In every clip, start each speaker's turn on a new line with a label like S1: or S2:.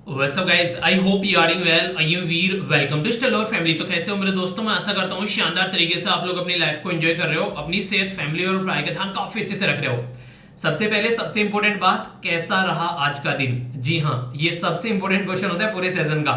S1: What's up guys? I hope you are doing well. I am Veer. Welcome to Stellar family. तो कैसे हो मेरे दोस्तों? मैं आशा करता हूँ शानदार तरीके से आप लोग अपनी लाइफ को एंजॉय कर रहे हो, अपनी सेहत, फैमिली और पढ़ाई का ध्यान काफी अच्छे से रख रहे हो। सबसे पहले सबसे इंपॉर्टेंट बात, कैसा रहा आज का दिन? जी हाँ, ये सबसे इंपॉर्टेंट क्वेश्चन होता है पूरे सेशन का।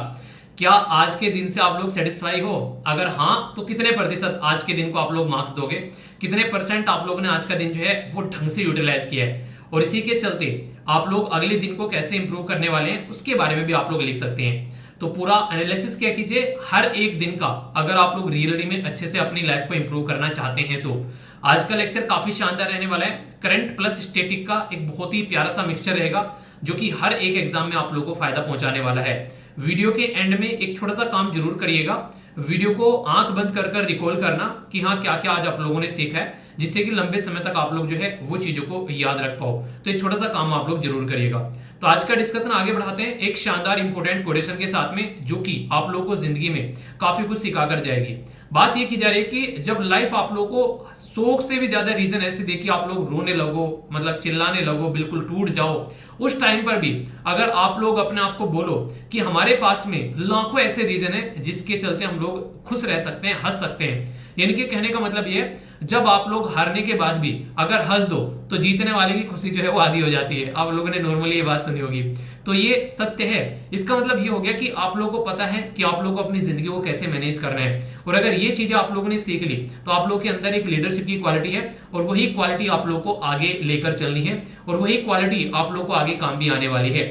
S1: क्या आज के दिन से आप लोग सेटिस्फाई हो? अगर हाँ तो कितने प्रतिशत आज के दिन को आप लोग मार्क्स दोगे? कितने परसेंट आप लोगों ने आज का दिन जो है वो ढंग से यूटिलाइज किया है? और इसी के चलते आप लोग अगले दिन को कैसे इंप्रूव करने वाले हैं उसके बारे में भी आप लोग लिख सकते हैं। तो पूरा एनालिसिस क्या कीजिए हर एक दिन का, अगर आप लोग रियलिटी में अच्छे से अपनी लाइफ को इंप्रूव करना चाहते हैं तो। आज का लेक्चर काफी शानदार रहने वाला है। करंट प्लस स्टैटिक का एक बहुत ही प्यारा सा मिक्सचर रहेगा जो कि हर एक एग्जाम में आप लोगों को फायदा पहुंचाने वाला है। वीडियो के एंड में एक छोटा सा काम जरूर करिएगा, वीडियो को आंख बंद कर कर रिकॉल करना कि हाँ क्या क्या आज आप लोगों ने सीखा है, जिससे कि लंबे समय तक आप लोग जो है वो चीजों को याद रख पाओ। तो एक छोटा सा काम आप लोग जरूर करिएगा। तो आज का डिस्कशन आगे बढ़ाते हैं एक शानदार इंपोर्टेंट कोटेशन के साथ में, जो कि आप लोगों को जिंदगी में काफी कुछ सिखा कर जाएगी। बात ये की जा रही है कि जब लाइफ आप लोगों को 100 से भी ज्यादा रीजन ऐसे देखिए आप लोग रोने लगो, मतलब चिल्लाने लगो, बिल्कुल टूट जाओ, उस टाइम पर भी अगर आप लोग अपने आप को बोलो कि हमारे पास में लाखों ऐसे रीजन है जिसके चलते हम लोग खुश रह सकते हैं, हंस सकते हैं। यानी कि कहने का मतलब ये है, जब आप लोग हारने के बाद भी अगर हंस दो तो जीतने वाले की खुशी जो है वो आधी हो जाती है। आप लोगों ने नॉर्मली ये बात सुनी होगी, तो ये सत्य है। इसका मतलब ये हो गया कि आप लोगों को पता है कि आप लोगों को अपनी जिंदगी को कैसे मैनेज करना है। और अगर ये चीजें आप लोगों ने सीख ली तो आप लोगों के अंदर एक लीडरशिप की क्वालिटी है, और वही क्वालिटी आप लोगों को आगे लेकर चलनी है, और वही क्वालिटी आप लोगों को आगे काम भी आने वाली है।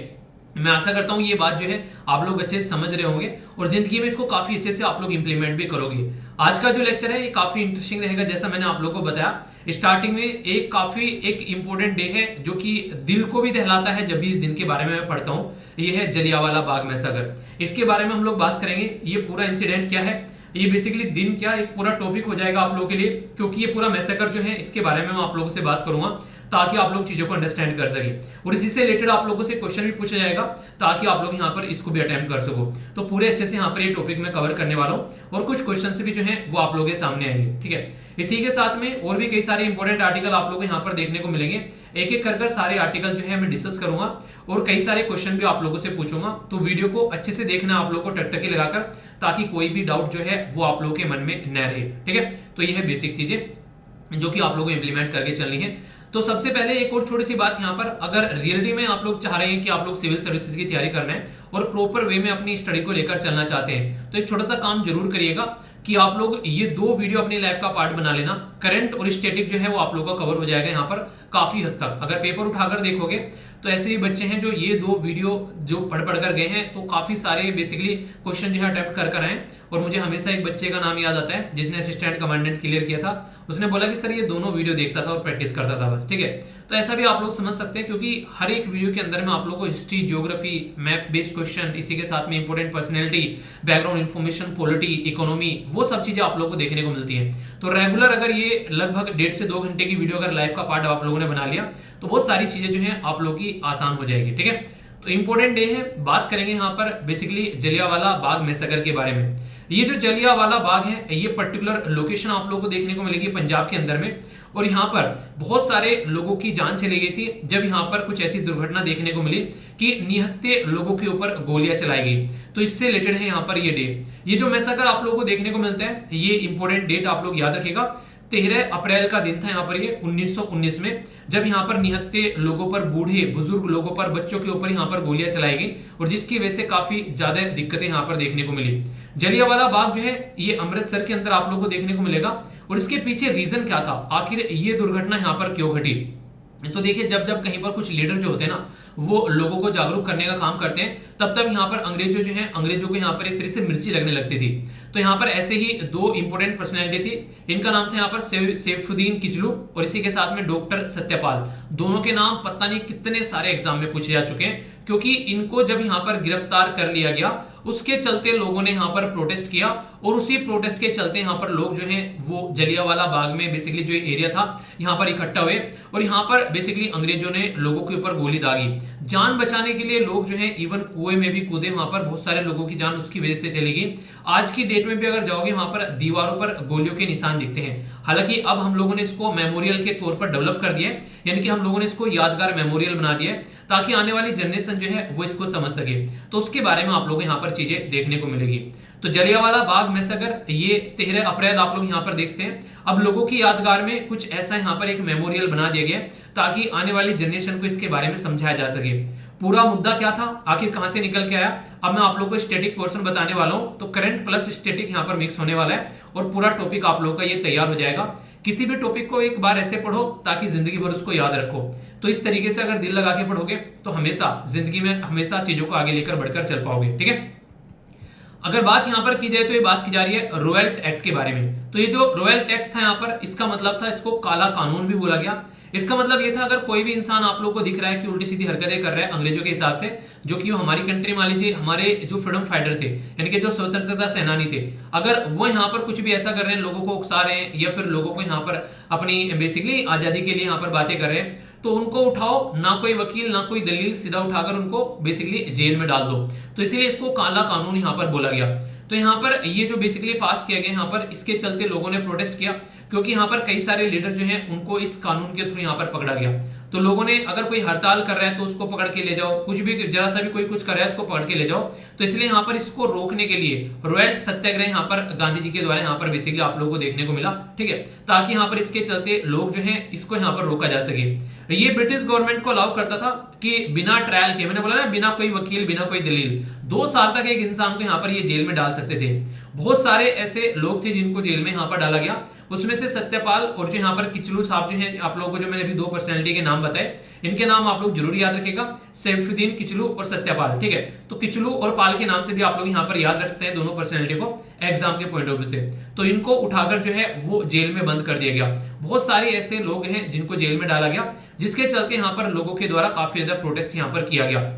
S1: मैं आशा करता हूं ये बात जो है आप लोग अच्छे से समझ रहे होंगे और जिंदगी में इसको काफी अच्छे से आप लोग इंप्लीमेंट भी करोगे। आज का जो लेक्चर है ये काफी इंटरेस्टिंग रहेगा। जैसा मैंने आप लोगों को बताया स्टार्टिंग में, एक इंपॉर्टेंट डे है जो कि दिल को भी दहलाता है जब भी इस दिन के बारे में मैं पढ़ता हूं। ये है जलियांवाला बाग मैसेकर। इसके बारे में हम लोग बात करेंगे। ये पूरा इंसिडेंट क्या है, ये बेसिकली दिन क्या, एक पूरा टॉपिक हो जाएगा आप लोगों के लिए, क्योंकि ये पूरा मैसेकर जो है इसके बारे में मैं आप लोगों से बात करूंगा ताकि आप लोग चीजों को अंडरस्टैंड कर सके। और इसी से रिलेटेड आप लोगों से क्वेश्चन भी पूछा जाएगा ताकि आप लोग यहाँ पर इसको भी अटेम्प्ट कर सको। तो पूरे अच्छे से यहाँ पर ये टॉपिक में कवर करने वाला हूँ, और कुछ क्वेश्चन भी जो है वो आप लोगों के सामने आएंगे। ठीक है, इसी के साथ में और भी कई सारे इंपॉर्टेंट आर्टिकल आप लोगों को यहाँ पर देखने को मिलेंगे। एक एक कर सारे आर्टिकल जो है मैं डिस्कस करूंगा और कई सारे क्वेश्चन भी आप लोगों से पूछूंगा। तो वीडियो को अच्छे से देखना आप लोगों को टकटकी लगाकर, ताकि कोई भी डाउट जो है वो आप लोगों के मन में न रहे। ठीक है, तो ये है बेसिक चीजें जो कि आप लोगों को इंप्लीमेंट करके चलनी है। तो सबसे पहले एक और छोटी सी बात यहाँ पर, अगर रियलिटी में आप लोग चाह रहे हैं कि आप लोग सिविल सर्विसेज की तैयारी करना है और प्रॉपर वे में अपनी स्टडी को लेकर चलना चाहते हैं, तो एक छोटा सा काम जरूर करिएगा कि आप लोग ये 2 वीडियो अपनी लाइफ का पार्ट बना लेना। करंट और स्टैटिक जो है वो आप लोग का कवर हो जाएगा यहाँ पर काफी हद तक। अगर पेपर उठाकर देखोगे तो ऐसे भी बच्चे हैं जो ये 2 वीडियो जो पढ़ कर गए हैं, तो काफी सारे बेसिकली क्वेश्चन जो है अटेम्प्ट कर आए। और मुझे हमेशा एक बच्चे का नाम याद आता है जिसने असिस्टेंट कमांडेंट क्लियर किया था। उसने बोला कि सर ये दोनों वीडियो देखता था और प्रैक्टिस करता था बस। ठीक है, तो ऐसा भी आप लोग समझ सकते हैं, क्योंकि हर एक वीडियो के अंदर में आप लोग को history, geography, map based question, इसी के साथ में important personality, background information, polity, economy, वो सब चीजें आप लोगों को देखने को मिलती हैं। तो रेगुलर अगर ये लगभग 1.5 से 2 घंटे की वीडियो अगर लाइफ का पार्ट आप लोगों ने बना लिया तो बहुत सारी चीजें जो है आप लोगों की आसान हो जाएगी। ठीक है, तो इंपॉर्टेंट डे है, बात करेंगे यहाँ पर बेसिकली जलियांवाला बाग मैसेकर के बारे में। ये जो जलियांवाला बाग है ये पर्टिकुलर लोकेशन आप लोगों को देखने को मिलेगी पंजाब के अंदर में, और यहाँ पर बहुत सारे लोगों की जान चली गई थी जब यहाँ पर कुछ ऐसी दुर्घटना देखने को मिली कि निहत्थे लोगों के ऊपर गोलियां चलाई गई। तो इससे रिलेटेड है यहाँ पर ये डे। ये जो मैसेकर आप लोगों को देखने को मिलता है, ये इंपॉर्टेंट डेट आप लोग याद रखेगा। 13 अप्रैल का दिन था यहाँ पर ये 1919 में, जब यहाँ पर निहत्थे लोगों पर, बूढ़े बुजुर्ग लोगों पर, बच्चों के ऊपर यहाँ पर गोलियां चलाई गई, और जिसकी वजह से काफी ज्यादा दिक्कतें यहाँ पर देखने को मिली। जलियांवाला बाग जो है ये अमृतसर के अंदर आप लोगों को देखने को मिलेगा। और इसके पीछे रीजन क्या था, आखिर ये दुर्घटना यहाँ पर क्यों घटी? तो देखिए, जब जब कहीं पर कुछ लीडर जो होते हैं ना वो लोगों को जागरूक करने का काम करते हैं, तब तब यहाँ पर अंग्रेजों को यहाँ पर एक तरह से मिर्ची लगने लगती थी। तो यहाँ पर ऐसे ही 2 इंपोर्टेंट पर्सनैलिटी थी। इनका नाम था यहाँ पर सैफुद्दीन किचलू, और इसी के साथ में डॉक्टर सत्यपाल। दोनों के नाम पता नहीं कितने सारे एग्जाम में पूछे जा चुके हैं, क्योंकि इनको जब यहाँ पर गिरफ्तार कर लिया गया उसके चलते लोगों ने यहाँ पर प्रोटेस्ट किया, और उसी प्रोटेस्ट के चलते यहाँ पर लोग जो हैं वो जलियांवाला बाग में बेसिकली जो एरिया था यहाँ पर इकट्ठा हुए, और यहाँ पर बेसिकली अंग्रेजों ने लोगों के ऊपर गोली दागी। जान बचाने के लिए लोग जो है इवन कुएं में भी कूदे, वहां पर बहुत सारे लोगों की जान उसकी वजह से चली गई। आज की डेट में भी अगर जाओगे वहां पर दीवारों पर गोलियों के निशान दिखते हैं। हालांकि अब हम लोगों ने इसको मेमोरियल के तौर पर डेवलप कर दिया है, यानी कि हम लोगों ने इसको यादगार मेमोरियल बना दिया है, ताकि आने वाली जनरेशन जो है वो इसको समझ सके। तो उसके बारे में आप लोगों को यहाँ पर चीजें देखने को मिलेगी। तो जलियांवाला बाग मैसेकर ये 13 अप्रैल आप लोग यहाँ पर देखते हैं। अब लोगों की यादगार में कुछ ऐसा यहाँ पर एक मेमोरियल बना दिया गया ताकि आने वाली जनरेशन को इसके बारे में समझाया जा सके। पूरा मुद्दा क्या था, आखिर कहां से निकल के आया, अब मैं आप लोगों को स्टैटिक पोर्शन बताने वाला हूं। तो करंट प्लस स्टैटिक यहां पर मिक्स होने वाला है और पूरा टॉपिक आप लोगों का ये तैयार हो जाएगा। किसी भी टॉपिक को एक बार ऐसे पढ़ो ताकि जिंदगी भर उसको याद रखो। तो इस तरीके से अगर दिल लगा के पढ़ोगे तो हमेशा जिंदगी में हमेशा चीजों को आगे लेकर बढ़कर चल पाओगे। ठीक है, अगर बात यहां पर की जाए तो ये बात की जा रही है रॉयल्ट एक्ट के बारे में। तो ये जो रॉयल्ट एक्ट था यहाँ पर, इसका मतलब था, इसको काला कानून भी बोला गया। इसका मतलब ये था अगर कोई भी इंसान आप लोग को दिख रहा है कि उल्टी सीधी हरकतें कर रहा है अंग्रेजों के हिसाब से, जो कि हमारी कंट्री मान लीजिए हमारे जो फ्रीडम फाइटर थे यानी कि जो स्वतंत्रता सेनानी थे, अगर वो यहाँ पर कुछ भी ऐसा कर रहे हैं, लोगों को उकसा रहे हैं या फिर लोगों को यहाँ पर अपनी बेसिकली आजादी के लिए यहाँ पर बातें कर रहे हैं, तो उनको उठाओ, ना कोई वकील ना कोई दलील, सीधा उठाकर उनको बेसिकली जेल में डाल दो। तो इसीलिए इसको काला कानून यहाँ पर बोला गया। तो यहाँ पर ये जो बेसिकली पास किया गया यहाँ पर, इसके चलते लोगों ने प्रोटेस्ट किया क्योंकि यहाँ पर कई सारे लीडर जो हैं उनको इस कानून के थ्रू यहाँ पर पकड़ा गया। तो लोगों ने अगर कोई हड़ताल कर रहा है तो उसको पकड़ के ले जाओ, कुछ भी जरा सा भी कोई कुछ कर रहा है उसको पकड़ के ले जाओ। तो इसलिए यहाँ पर इसको रोकने के लिए रॉयल्ट सत्याग्रह यहाँ पर गांधी जी के द्वारा यहाँ पर बेसिकली आप लोगों को देखने को मिला। ठीक है, ताकि यहाँ पर इसके चलते लोग जो है इसको यहाँ पर रोका जा सके। ये ब्रिटिश गवर्नमेंट को अलाउ करता था कि बिना ट्रायल के, मैंने बोला ना, बिना कोई वकील बिना कोई दलील 2 साल तक एक इंसान को यहाँ पर ये जेल में डाल सकते थे। बहुत सारे ऐसे लोग थे जिनको जेल में यहाँ पर डाला गया, उसमें से सत्यपाल और जो यहाँ पर किचलू साहब जो हैं, आप लोगों को जो मैंने अभी 2 पर्सनैलिटी के नाम बताए, इनके नाम आप लोग जरूर याद रखेगा, सैफुद्दीन किचलू और सत्यपाल। ठीक है, तो किचलू और पाल के नाम से भी आप लोग यहाँ पर याद रखते हैं दोनों पर्सनैलिटी को एग्जाम के पॉइंट ऑफ व्यू से। तो इनको उठाकर जो है वो जेल में बंद कर दिया गया। बहुत सारे ऐसे लोग हैं जिनको जेल में डाला गया, जिसके चलते यहाँ पर लोगों के द्वारा काफी ज्यादा प्रोटेस्ट यहाँ पर किया गया।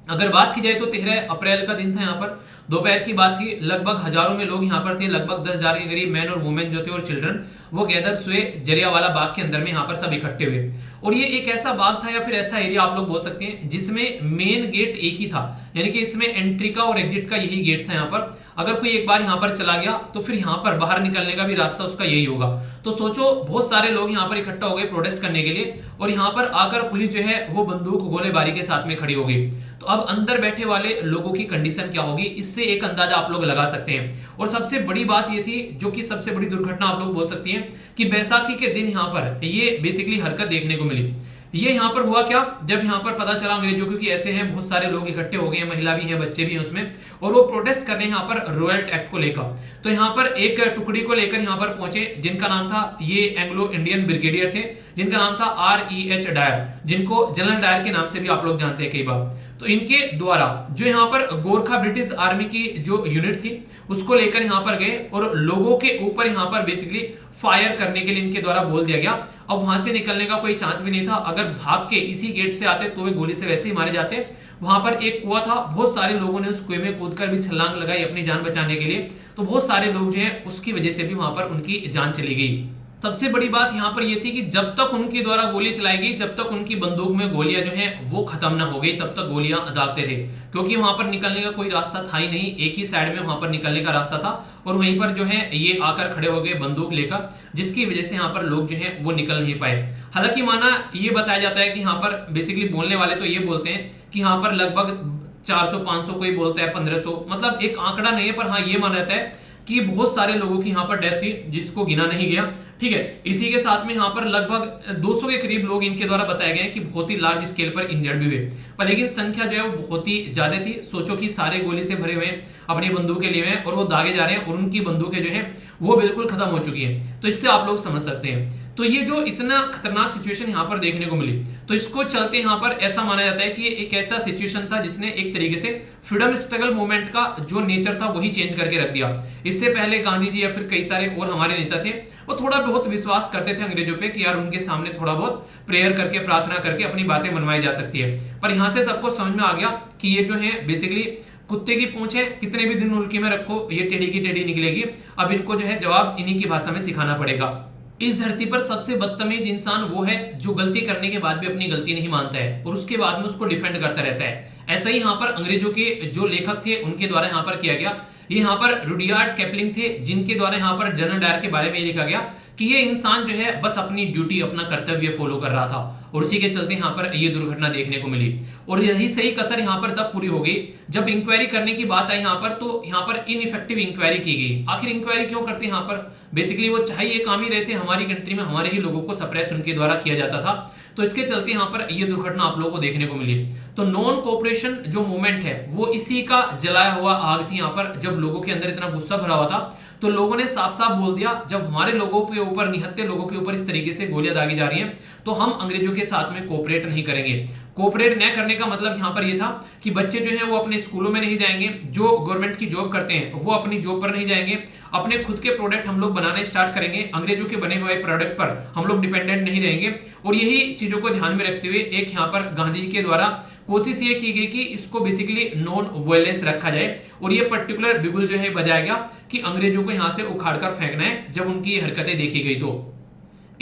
S1: अगर बात की जाए तो 13 अप्रैल का दिन था, यहाँ पर दोपहर की बात थी, लगभग हजारों में लोग यहाँ पर थे, लगभग 10,000 के करीब मैन और वुमेन जो थे और चिल्ड्रन, वो गैदर हुए जलियांवाला बाग के अंदर में यहाँ पर सब इकट्ठे हुए। और ये एक ऐसा बाग था या फिर ऐसा एरिया आप लोग बोल सकते हैं जिसमें मेन गेट एक ही था, यानी कि इसमें एंट्री का और एग्जिट का यही गेट था। यहाँ पर अगर कोई एक बार यहाँ पर चला गया तो फिर यहाँ पर बाहर निकलने का भी रास्ता उसका यही होगा। तो सोचो, बहुत सारे लोग यहाँ पर इकट्ठा हो गए प्रोटेस्ट करने के लिए, और यहाँ पर आकर पुलिस जो है वो बंदूक गोलेबारी के साथ में खड़ी हो गई। तो अब अंदर बैठे वाले लोगों की कंडीशन क्या होगी, इससे एक अंदाजा आप लोग लगा सकते हैं। और सबसे बड़ी बात ये थी, जो कि सबसे बड़ी दुर्घटना आप लोग बोल सकती हैं, कि बैसाखी के दिन यहाँ पर ये बेसिकली हरकत देखने को मिली। ये यहाँ पर हुआ क्या, जब यहाँ पर पता चला अंग्रेजों को कि ऐसे हैं, बहुत सारे लोग इकट्ठे हो गए हैं, महिला भी है, बच्चे भी हैं उसमें, और वो प्रोटेस्ट करने यहाँ पर रॉयल्ट एक्ट को लेकर। तो यहाँ पर एक टुकड़ी को लेकर यहाँ पर पहुंचे, जिनका नाम था, ये एंग्लो इंडियन ब्रिगेडियर थे, जिनका नाम था REH डायर, जिनको जनरल डायर के नाम से भी आप लोग जानते हैं कई बार। तो इनके द्वारा जो यहाँ पर गोरखा ब्रिटिश आर्मी की जो यूनिट थी उसको लेकर यहाँ पर गए और लोगों के ऊपर यहाँ पर बेसिकली फायर करने के लिए इनके द्वारा बोल दिया गया। अब वहां से निकलने का कोई चांस भी नहीं था, अगर भाग के इसी गेट से आते तो वे गोली से वैसे ही मारे जाते। वहां पर एक कुआं था, बहुत सारे लोगों ने उस कुएं में कूदकर भी छलांग लगाई अपनी जान बचाने के लिए। तो बहुत सारे लोग जो है उसकी वजह से भी वहां पर उनकी जान चली गई। सबसे बड़ी बात यहाँ पर यह थी कि जब तक उनके द्वारा गोली चलाई गई, जब तक उनकी बंदूक में गोलियां जो हैं वो खत्म ना हो गई, तब तक गोलियां दागते रहे, क्योंकि वहां पर निकलने का कोई रास्ता था ही नहीं। एक ही साइड में वहां पर निकलने का रास्ता था और वहीं पर जो है ये आकर खड़े हो गए बंदूक लेकर, जिसकी वजह से यहाँ पर लोग जो है वो निकल नहीं पाए। हालांकि माना ये बताया जाता है कि यहाँ पर बेसिकली बोलने वाले तो ये बोलते हैं कि यहाँ पर लगभग 400-500, कोई बोलता है 1500, मतलब एक आंकड़ा नहीं है, पर हाँ ये माना जाता है कि बहुत सारे लोगों की यहाँ पर डेथ हुई, जिसको गिना नहीं गया। ठीक है, इसी के साथ में यहाँ पर लगभग 200 के करीब लोग इनके द्वारा बताए गए कि बहुत ही लार्ज स्केल पर इंजर्ड भी हुए, पर लेकिन संख्या जो है वो बहुत ही ज्यादा थी। सोचो कि सारे गोली से भरे हुए हैं, अपनी बंदूकें लिए हुए हैं और वो दागे जा रहे हैं और उनकी बंदूकें जो है वो बिल्कुल खत्म हो चुकी हैं। तो इससे आप लोग समझ सकते हैं। तो ये जो इतना खतरनाक सिचुएशन यहाँ पर देखने को मिली, तो इसको चलते यहाँ पर ऐसा माना जाता है कि ये एक ऐसा सिचुएशन था जिसने एक तरीके से फ्रीडम स्ट्रगल मूवमेंट का जो नेचर था वही चेंज करके रख दिया। इससे पहले गांधी जी या फिर कई सारे और हमारे नेता थे, वो थोड़ा बहुत विश्वास करते थे अंग्रेजों पे कि यार उनके सामने थोड़ा बहुत प्रेयर करके, प्रार्थना करके अपनी बातें मनवाई जा सकती है। पर यहाँ से सबको समझ में आ गया कि ये जो है बेसिकली कुत्ते की पूंछ है, कितने भी दिन उल्की में रखो ये टेढ़ी की टेढ़ी निकलेगी। अब इनको जो है जवाब इन्हीं की भाषा में सिखाना पड़ेगा। इस धरती पर सबसे बदतमीज इंसान वो है जो गलती करने के बाद भी अपनी गलती नहीं मानता है और उसके बाद में उसको डिफेंड करता रहता है। ऐसा ही यहाँ पर अंग्रेजों के जो लेखक थे उनके द्वारा यहाँ पर किया गया। ये यहाँ पर रुडियार्ड किपलिंग थे, जिनके द्वारा यहाँ पर जनरल डायर के बारे में लिखा गया कि ये इंसान जो है बस अपनी ड्यूटी, अपना कर्तव्य फॉलो कर रहा था और उसी के चलते यहाँ पर ये दुर्घटना देखने को मिली। और यही सही कसर यहाँ पर तब पूरी हो गई जब इंक्वायरी करने की बात आई यहाँ पर, तो यहाँ पर इनइफेक्टिव इंक्वायरी की गई। आखिर इंक्वायरी क्यों करते हैं यहाँ पर? बेसिकली वो चाहे ये काम ही रहते हमारी कंट्री में हमारे ही लोगों को सप्रेस उनके द्वारा किया जाता था, तो इसके चलते यहाँ पर ये दुर्घटना आप लोगों को देखने को मिली। तो नॉन कोऑपरेशन जो मूवमेंट है वो इसी का जलाया हुआ आग थी यहाँ पर। जब लोगों के अंदर इतना गुस्सा भरा हुआ था तो लोगों ने साफ साफ बोल दिया, जब हमारे लोगों के ऊपर, निहत्थे लोगों के ऊपर इस तरीके से गोलियां दागी जा रही हैं तो हम अंग्रेजों के साथ में कोऑपरेट नहीं करेंगे। कोऑपरेट न करने का मतलब यहाँ पर यह था कि बच्चे जो है वो अपने स्कूलों में नहीं जाएंगे, जो गवर्नमेंट की जॉब करते हैं वो अपनी जॉब पर नहीं जाएंगे, अपने खुद के प्रोडक्ट हम लोग बनाने स्टार्ट करेंगे, अंग्रेजों के बने हुए प्रोडक्ट पर हम लोग डिपेंडेंट नहीं रहेंगे। और यही चीजों को ध्यान में रखते हुए एक यहाँ पर गांधी जी के द्वारा कोशिश ये की गई कि इसको बेसिकली नॉन वायलेंस रखा जाए और ये पर्टिकुलर बिगुल जो है बजाया गया कि अंग्रेजों को यहां से उखाड़कर फेंकना है जब उनकी हरकतें देखी गई। तो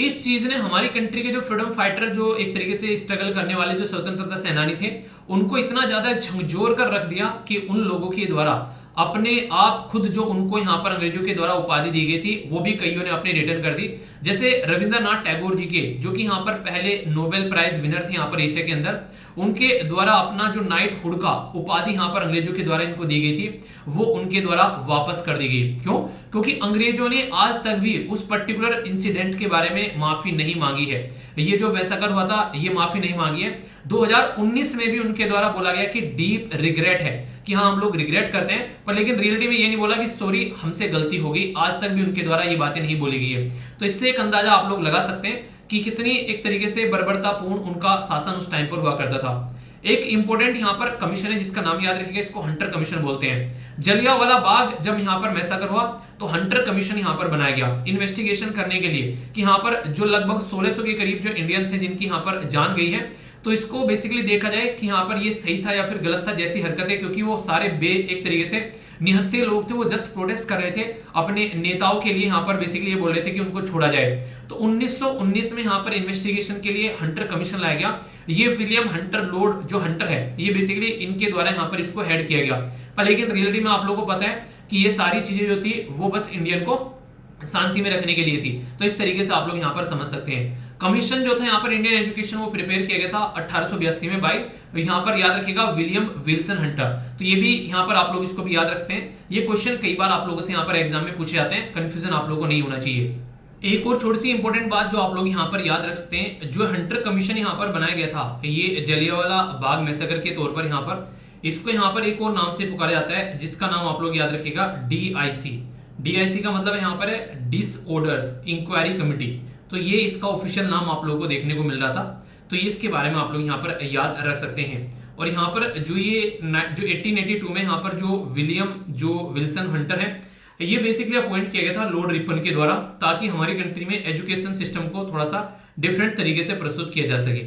S1: इस चीज ने हमारी कंट्री के जो फ्रीडम फाइटर, जो एक तरीके से स्ट्रगल करने वाले जो स्वतंत्रता सेनानी थे, उनको इतना ज्यादा झकझोर कर रख दिया कि उन लोगों के द्वारा अपने आप खुद जो उनको यहाँ पर अंग्रेजों के द्वारा उपाधि दी गई थी वो भी कईयों ने अपने रिटर्न कर दी। जैसे रविंद्रनाथ टैगोर जी के, जो कि यहाँ पर पहले नोबेल प्राइज विनर थे यहाँ पर एशिया के अंदर, उनके द्वारा अपना जो नाइटहुड का उपाधि यहाँ पर अंग्रेजों के द्वारा इनको दी गई थी वो उनके द्वारा वापस कर दी गई। क्यों? क्योंकि अंग्रेजों ने आज तक भी उस पर्टिकुलर इंसिडेंट के बारे में माफी नहीं मांगी है। ये जो वैसाकर हुआ था ये माफी नहीं मांगी है। 2019 में भी उनके द्वारा बोला गया कि डीप रिग्रेट है, कि हाँ हम लोग रिग्रेट करते हैं, पर लेकिन रियलिटी में ये नहीं बोला कि सॉरी हमसे गलती हो गई। आज तक भी उनके द्वारा ये बातें नहीं बोली गई है। तो इससे एक अंदाजा आप लोग लगा सकते हैं कि कितनी एक तरीके से बर्बरतापूर्ण उनका शासन उस टाइम पर हुआ करता था। एक इंपॉर्टेंट यहाँ पर कमीशन है जिसका नाम याद रखिएगा, इसको हंटर कमीशन बोलते हैं। जलियांवाला बाग जब यहाँ पर मैसाकर हुआ तो हंटर कमीशन यहाँ पर बनाया गया इन्वेस्टिगेशन करने के लिए कि यहाँ पर जो लगभग 1600 के करीब जो इंडियंस हैं जिनकी यहाँ पर जान गई है, तो इसको बेसिकली देखा जाए कि यहाँ पर ये सही था या फिर गलत था जैसी हरकतें, क्योंकि वो सारे एक तरीके से निहत्थे लोग थे, वो जस्ट प्रोटेस्ट कर रहे थे अपने नेताओं के लिए। यहाँ पर बेसिकली ये बोल रहे थे कि उनको छोड़ा जाए। तो 1919 में यहाँ पर इन्वेस्टिगेशन के लिए हंटर कमीशन लाया गया। ये विलियम हंटर लॉर्ड जो हंटर है ये बेसिकली इनके द्वारा यहाँ पर इसको हेड किया गया। पर लेकिन रियलिटी में आप लोगों को पता है कि ये सारी चीजें जो थी वो बस इंडियन को शांति में रखने के लिए थी। तो इस तरीके से आप लोग यहाँ पर समझ सकते हैं। कमीशन जो था यहाँ पर इंडियन एजुकेशन वो प्रिपेयर किया गया था 1882 में बाय, यहाँ पर याद रखिएगा, विलियम विल्सन हंटर। तो ये भी यहाँ पर आप लोग इसको भी याद रखते हैं। ये क्वेश्चन कई बार आप लोगों से यहाँ पर एग्जाम में पूछे जाते हैं, कंफ्यूजन आप लोगों को नहीं होना चाहिए। एक और छोटी सी इंपॉर्टेंट बात जो आप लोग यहाँ पर याद रख सकते हैं, जो हंटर कमीशन यहाँ पर बनाया गया था ये जलियांवाला बाग मैसेकर के तौर पर, यहाँ पर इसको यहाँ पर एक और नाम से पुकारा जाता है जिसका नाम आप लोग याद रखिएगा DIC। DIC का मतलब यहाँ पर है डिसऑर्डर्स इंक्वायरी कमिटी। तो ये इसका ऑफिशियल नाम आप लोगों को देखने को मिल रहा था। तो ये इसके बारे में आप लोग यहाँ पर याद रख सकते हैं। और यहाँ पर जो 1882 में यहाँ पर जो विल्सन हंटर है ये बेसिकली अपॉइंट किया गया था लॉर्ड रिपन के द्वारा, ताकि हमारी कंट्री में एजुकेशन सिस्टम को थोड़ा सा डिफरेंट तरीके से प्रस्तुत किया जा सके।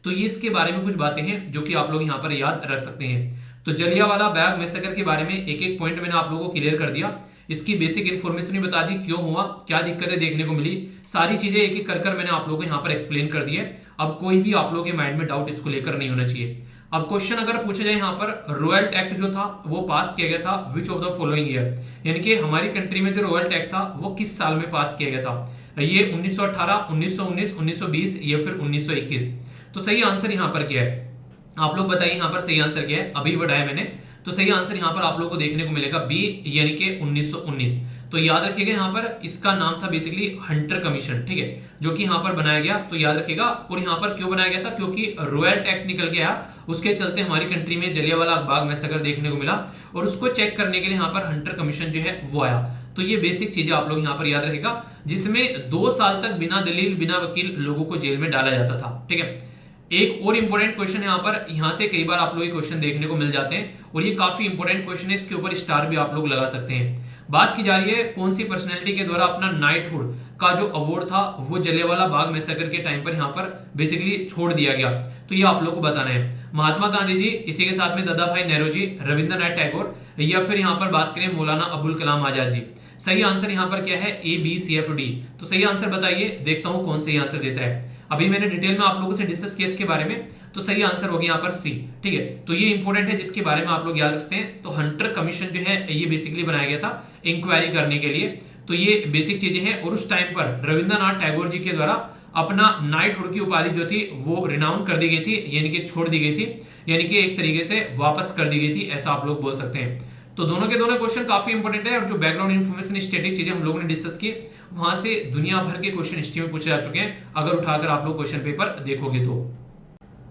S1: तो ये इसके बारे में कुछ बातें हैं जो कि आप लोग यहाँ पर याद रख सकते हैं। तो जलियांवाला बाग मैसेकर के बारे में एक एक पॉइंट मैंने आप लोगों को क्लियर कर दिया। इसकी बेसिक इन्फॉर्मेशन भी बता दी, क्यों हुआ, क्या दिक्कतें देखने को मिली, सारी चीजें एक एक कर मैंने आप लोगों को यहाँ पर एक्सप्लेन कर दी है। अब कोई भी आप लोगों के माइंड में डाउट इसको लेकर नहीं होना चाहिए। अब क्वेश्चन अगर पूछा जाए यहाँ पर, रॉयल एक्ट जो था वो पास किया गया था which of the following year, यानी कि हमारी कंट्री में जो रॉयल एक्ट था वो किस साल में पास किया गया था? ये 1918, 1919, 1920 या फिर 1921? तो सही आंसर यहाँ पर क्या है आप लोग बताइए, यहाँ पर सही आंसर क्या है? अभी बताया मैंने। तो सही आंसर यहाँ पर आप लोग को देखने को मिलेगा बी, यानी कि 1919। तो याद रखिएगा यहाँ पर इसका नाम था बेसिकली हंटर कमीशन, ठीक है, जो कि यहाँ पर बनाया गया। तो याद रखिएगा। और यहाँ पर क्यों बनाया गया था? क्योंकि रॉयल एक्ट निकल गया, उसके चलते हमारी कंट्री में जलियांवाला बाग मैसेकर देखने को मिला और उसको चेक करने के लिए यहाँ पर हंटर कमीशन जो है वो आया। तो ये बेसिक चीजें आप लोग यहाँ पर याद रखिएगा, जिसमें 2 साल तक बिना दलील बिना वकील लोगों को जेल में डाला जाता था, ठीक है। एक और इंपॉर्टेंट क्वेश्चन यहाँ पर, यहाँ से कई बार आप लोग ये क्वेश्चन देखने को मिल जाते हैं और ये काफी इंपॉर्टेंट क्वेश्चन है, इसके ऊपर स्टार भी आप लोग लगा सकते हैं। बात की जा रही है कौन सी पर्सनैलिटी के द्वारा अपना नाइटहुड का जो अवार्ड था वो जलियांवाला बाग मैसेकर के टाइम पर यहाँ पर बेसिकली छोड़ दिया गया। तो ये आप लोग को बताना है। महात्मा गांधी जी, इसी के साथ में दादा भाई नेहरू जी, रविंद्रनाथ टैगोर, या फिर यहाँ पर बात करें मौलाना अबुल कलाम आजाद जी। सही आंसर यहाँ पर क्या है? ABCFD। तो सही आंसर बताइए, देखता हूं कौन सही आंसर देता है। अभी मैंने डिटेल में आप लोगों से डिस्कस किया इसके बारे में, तो सही आंसर हो गया यहाँ पर C, ठीक है। तो ये इंपॉर्टेंट है जिसके बारे में आप लोग याद रखते हैं। तो हंटर कमीशन जो है ये बेसिकली बनाया गया था इंक्वायरी करने के लिए। तो ये बेसिक चीजें हैं। और उस टाइम पर रविंद्रनाथ टैगोर जी के द्वारा अपना नाइटहुड की उपाधि जो थी वो रिनाउंस कर दी गई थी, यानी कि छोड़ दी गई थी, यानी कि एक तरीके से वापस कर दी गई थी, ऐसा आप लोग बोल सकते हैं। तो दोनों के दोनों क्वेश्चन काफी इंपॉर्टेंट है। और जो बैकग्राउंड इन्फॉर्मेशन स्टैटिक चीजें हम लोगों ने डिस्कस की, वहां से दुनिया भर के क्वेश्चन हिस्ट्री में पूछे जा चुके हैं, अगर उठाकर आप लोग क्वेश्चन पेपर देखोगे तो।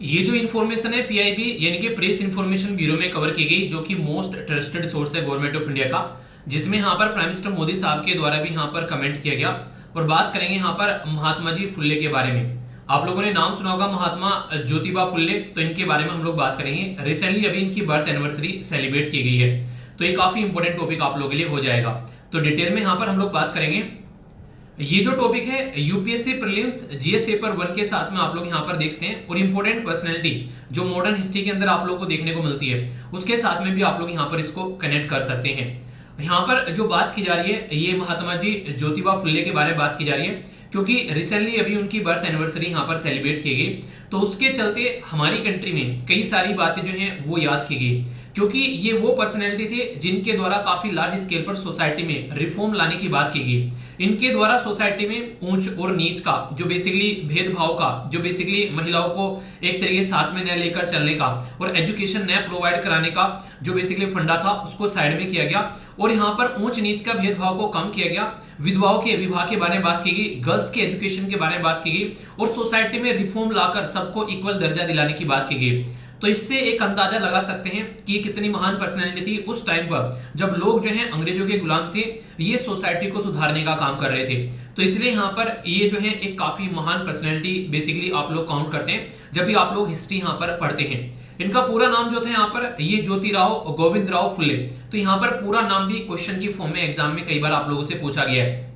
S1: ये जो इन्फॉर्मेशन है पीआईबी यानी कि प्रेस इंफॉर्मेशन ब्यूरो में कवर की गई, जो कि मोस्ट ट्रस्टेड सोर्स है गवर्नमेंट ऑफ इंडिया का, जिसमें यहाँ पर प्राइम मिनिस्टर मोदी साहब के द्वारा भी यहाँ पर कमेंट किया गया। और बात करेंगे यहाँ पर महात्मा जी फुल्ले के बारे में। आप लोगों ने नाम सुना होगा महात्मा ज्योतिबा फुल्ले, तो इनके बारे में हम लोग बात करेंगे। रिसेंटली अभी इनकी बर्थ एनिवर्सरी सेलिब्रेट की गई है, तो ये काफी इंपॉर्टेंट टॉपिक आप लोगों के लिए हो जाएगा। तो डिटेल में यहाँ पर हम लोग बात करेंगे। ये जो टॉपिक है यूपीएससी प्रीलिम्स जीएस पेपर 1 के साथ में आप लोग यहाँ पर देखते हैं। और इंपॉर्टेंट पर्सनैलिटी जो मॉडर्न हिस्ट्री के अंदर आप लोग को देखने को मिलती है, उसके साथ में भी आप लोग यहाँ पर इसको कनेक्ट कर सकते हैं। यहाँ पर जो बात की जा रही है, ये महात्मा जी ज्योतिबा फुल्ले के बारे में बात की जा रही है, क्योंकि रिसेंटली अभी उनकी बर्थ एनिवर्सरी यहाँ पर सेलिब्रेट की गई। तो उसके चलते हमारी कंट्री में कई सारी बातें जो हैं वो याद की गई, क्योंकि ये वो पर्सनैलिटी थे जिनके द्वारा काफी लार्ज स्केल पर सोसाइटी में रिफॉर्म लाने की बात की गई। इनके द्वारा सोसाइटी में ऊंच और नीच का जो बेसिकली भेदभाव का, जो बेसिकली महिलाओं को एक तरीके साथ में न लेकर चलने का और एजुकेशन न प्रोवाइड कराने का जो बेसिकली फंडा था, उसको साइड में किया गया। और यहाँ पर ऊंच नीच का भेदभाव को कम किया गया। विधवाओं के विवाह के बारे में बात की गई, गर्ल्स के एजुकेशन के बारे में बात की गई, और सोसाइटी में रिफॉर्म लाकर सबको इक्वल दर्जा दिलाने की बात की गई। तो इससे एक अंदाजा लगा सकते हैं कि कितनी महान पर्सनैलिटी थी उस टाइम पर, जब लोग जो हैं अंग्रेजों के गुलाम थे, ये सोसाइटी को सुधारने का काम कर रहे थे। तो इसलिए यहाँ पर ये जो है एक काफी महान पर्सनैलिटी बेसिकली आप लोग काउंट करते हैं जब भी आप लोग हिस्ट्री यहाँ पर पढ़ते हैं। इनका पूरा नाम जो था यहाँ पर, ये ज्योतिराव गोविंद राव फुले। तो यहाँ पर पूरा नाम भी क्वेश्चन की फॉर्म में एग्जाम में कई बार आप लोगों से पूछा गया है।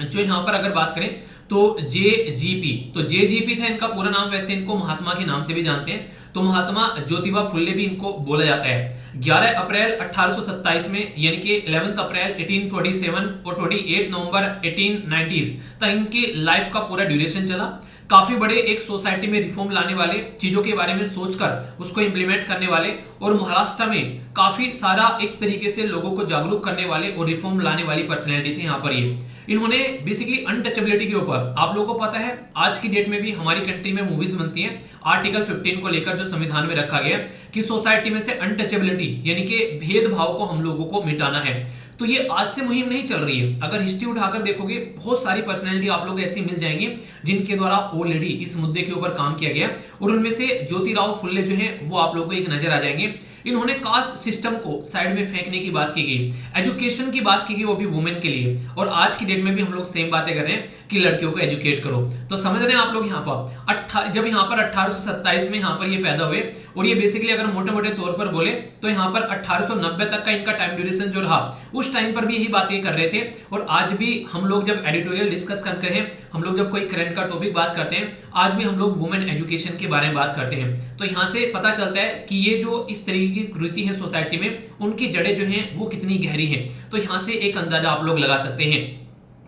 S1: जो यहाँ पर अगर बात करें तो जेजीपी, तो जेजीपी था इनका पूरा नाम। वैसे इनको महात्मा के नाम से भी जानते हैं, तो महात्मा ज्योतिबा फुल्ले भी इनको बोला जाता है। 11 अप्रैल 1827 में, यानी कि 11 अप्रैल 1827 और 28 नवंबर 1890 तक इनकी लाइफ का पूरा ड्यूरेशन चला। काफी बड़े एक सोसाइटी में रिफॉर्म लाने वाले, चीजों के बारे में सोचकर उसको इंप्लीमेंट करने वाले, और महाराष्ट्र में काफी सारा एक तरीके से लोगों को जागरूक करने वाले और रिफॉर्म लाने वाली पर्सनैलिटी थे यहाँ पर ये। इन्होंने बेसिकली अनटचेबिलिटी के ऊपर, आप लोगों को पता है आज की डेट में भी हमारी कंट्री में मूवीज बनती हैं आर्टिकल 15 को लेकर, जो संविधान में रखा गया कि सोसाइटी में से अनटचेबिलिटी यानी कि भेदभाव को हम लोगों को मिटाना है। तो ये आज से मुहिम नहीं चल रही है। अगर हिस्ट्री उठाकर देखोगे, बहुत सारी पर्सनैलिटी आप लोग ऐसी मिल जाएंगी जिनके द्वारा ऑलरेडी इस मुद्दे के ऊपर काम किया गया, और उनमें से ज्योतिराव फुल्ले जो हैं वो आप लोगों को एक नजर आ जाएंगे। इन्होंने कास्ट सिस्टम को साइड में फेंकने की बात की गई, एजुकेशन की बात की गई, वो भी वुमेन के लिए। और आज की डेट में भी हम लोग सेम बातें कर रहे हैं कि लड़कियों को एजुकेट करो। तो समझ रहे हैं आप लोग यहाँ पर जब यहाँ पर 1827 में यहाँ पर ये पैदा हुए, और ये बेसिकली अगर मोटे मोटे तौर पर बोले तो यहाँ पर 1890 तक का इनका टाइम ड्यूरेशन जो रहा, उस टाइम पर भी यही बातें कर रहे थे। और आज भी हम लोग जब एडिटोरियल डिस्कस करते हैं, हम लोग जब कोई करंट का टॉपिक बात करते हैं, आज भी हम लोग वुमेन एजुकेशन के बारे में बात करते हैं। तो यहाँ से पता चलता है कि ये जो इस तरीके की कृति है सोसाइटी में, उनकी जड़ें जो हैं वो कितनी गहरी हैं। तो यहाँ से एक अंदाजा आप लोग लगा सकते हैं।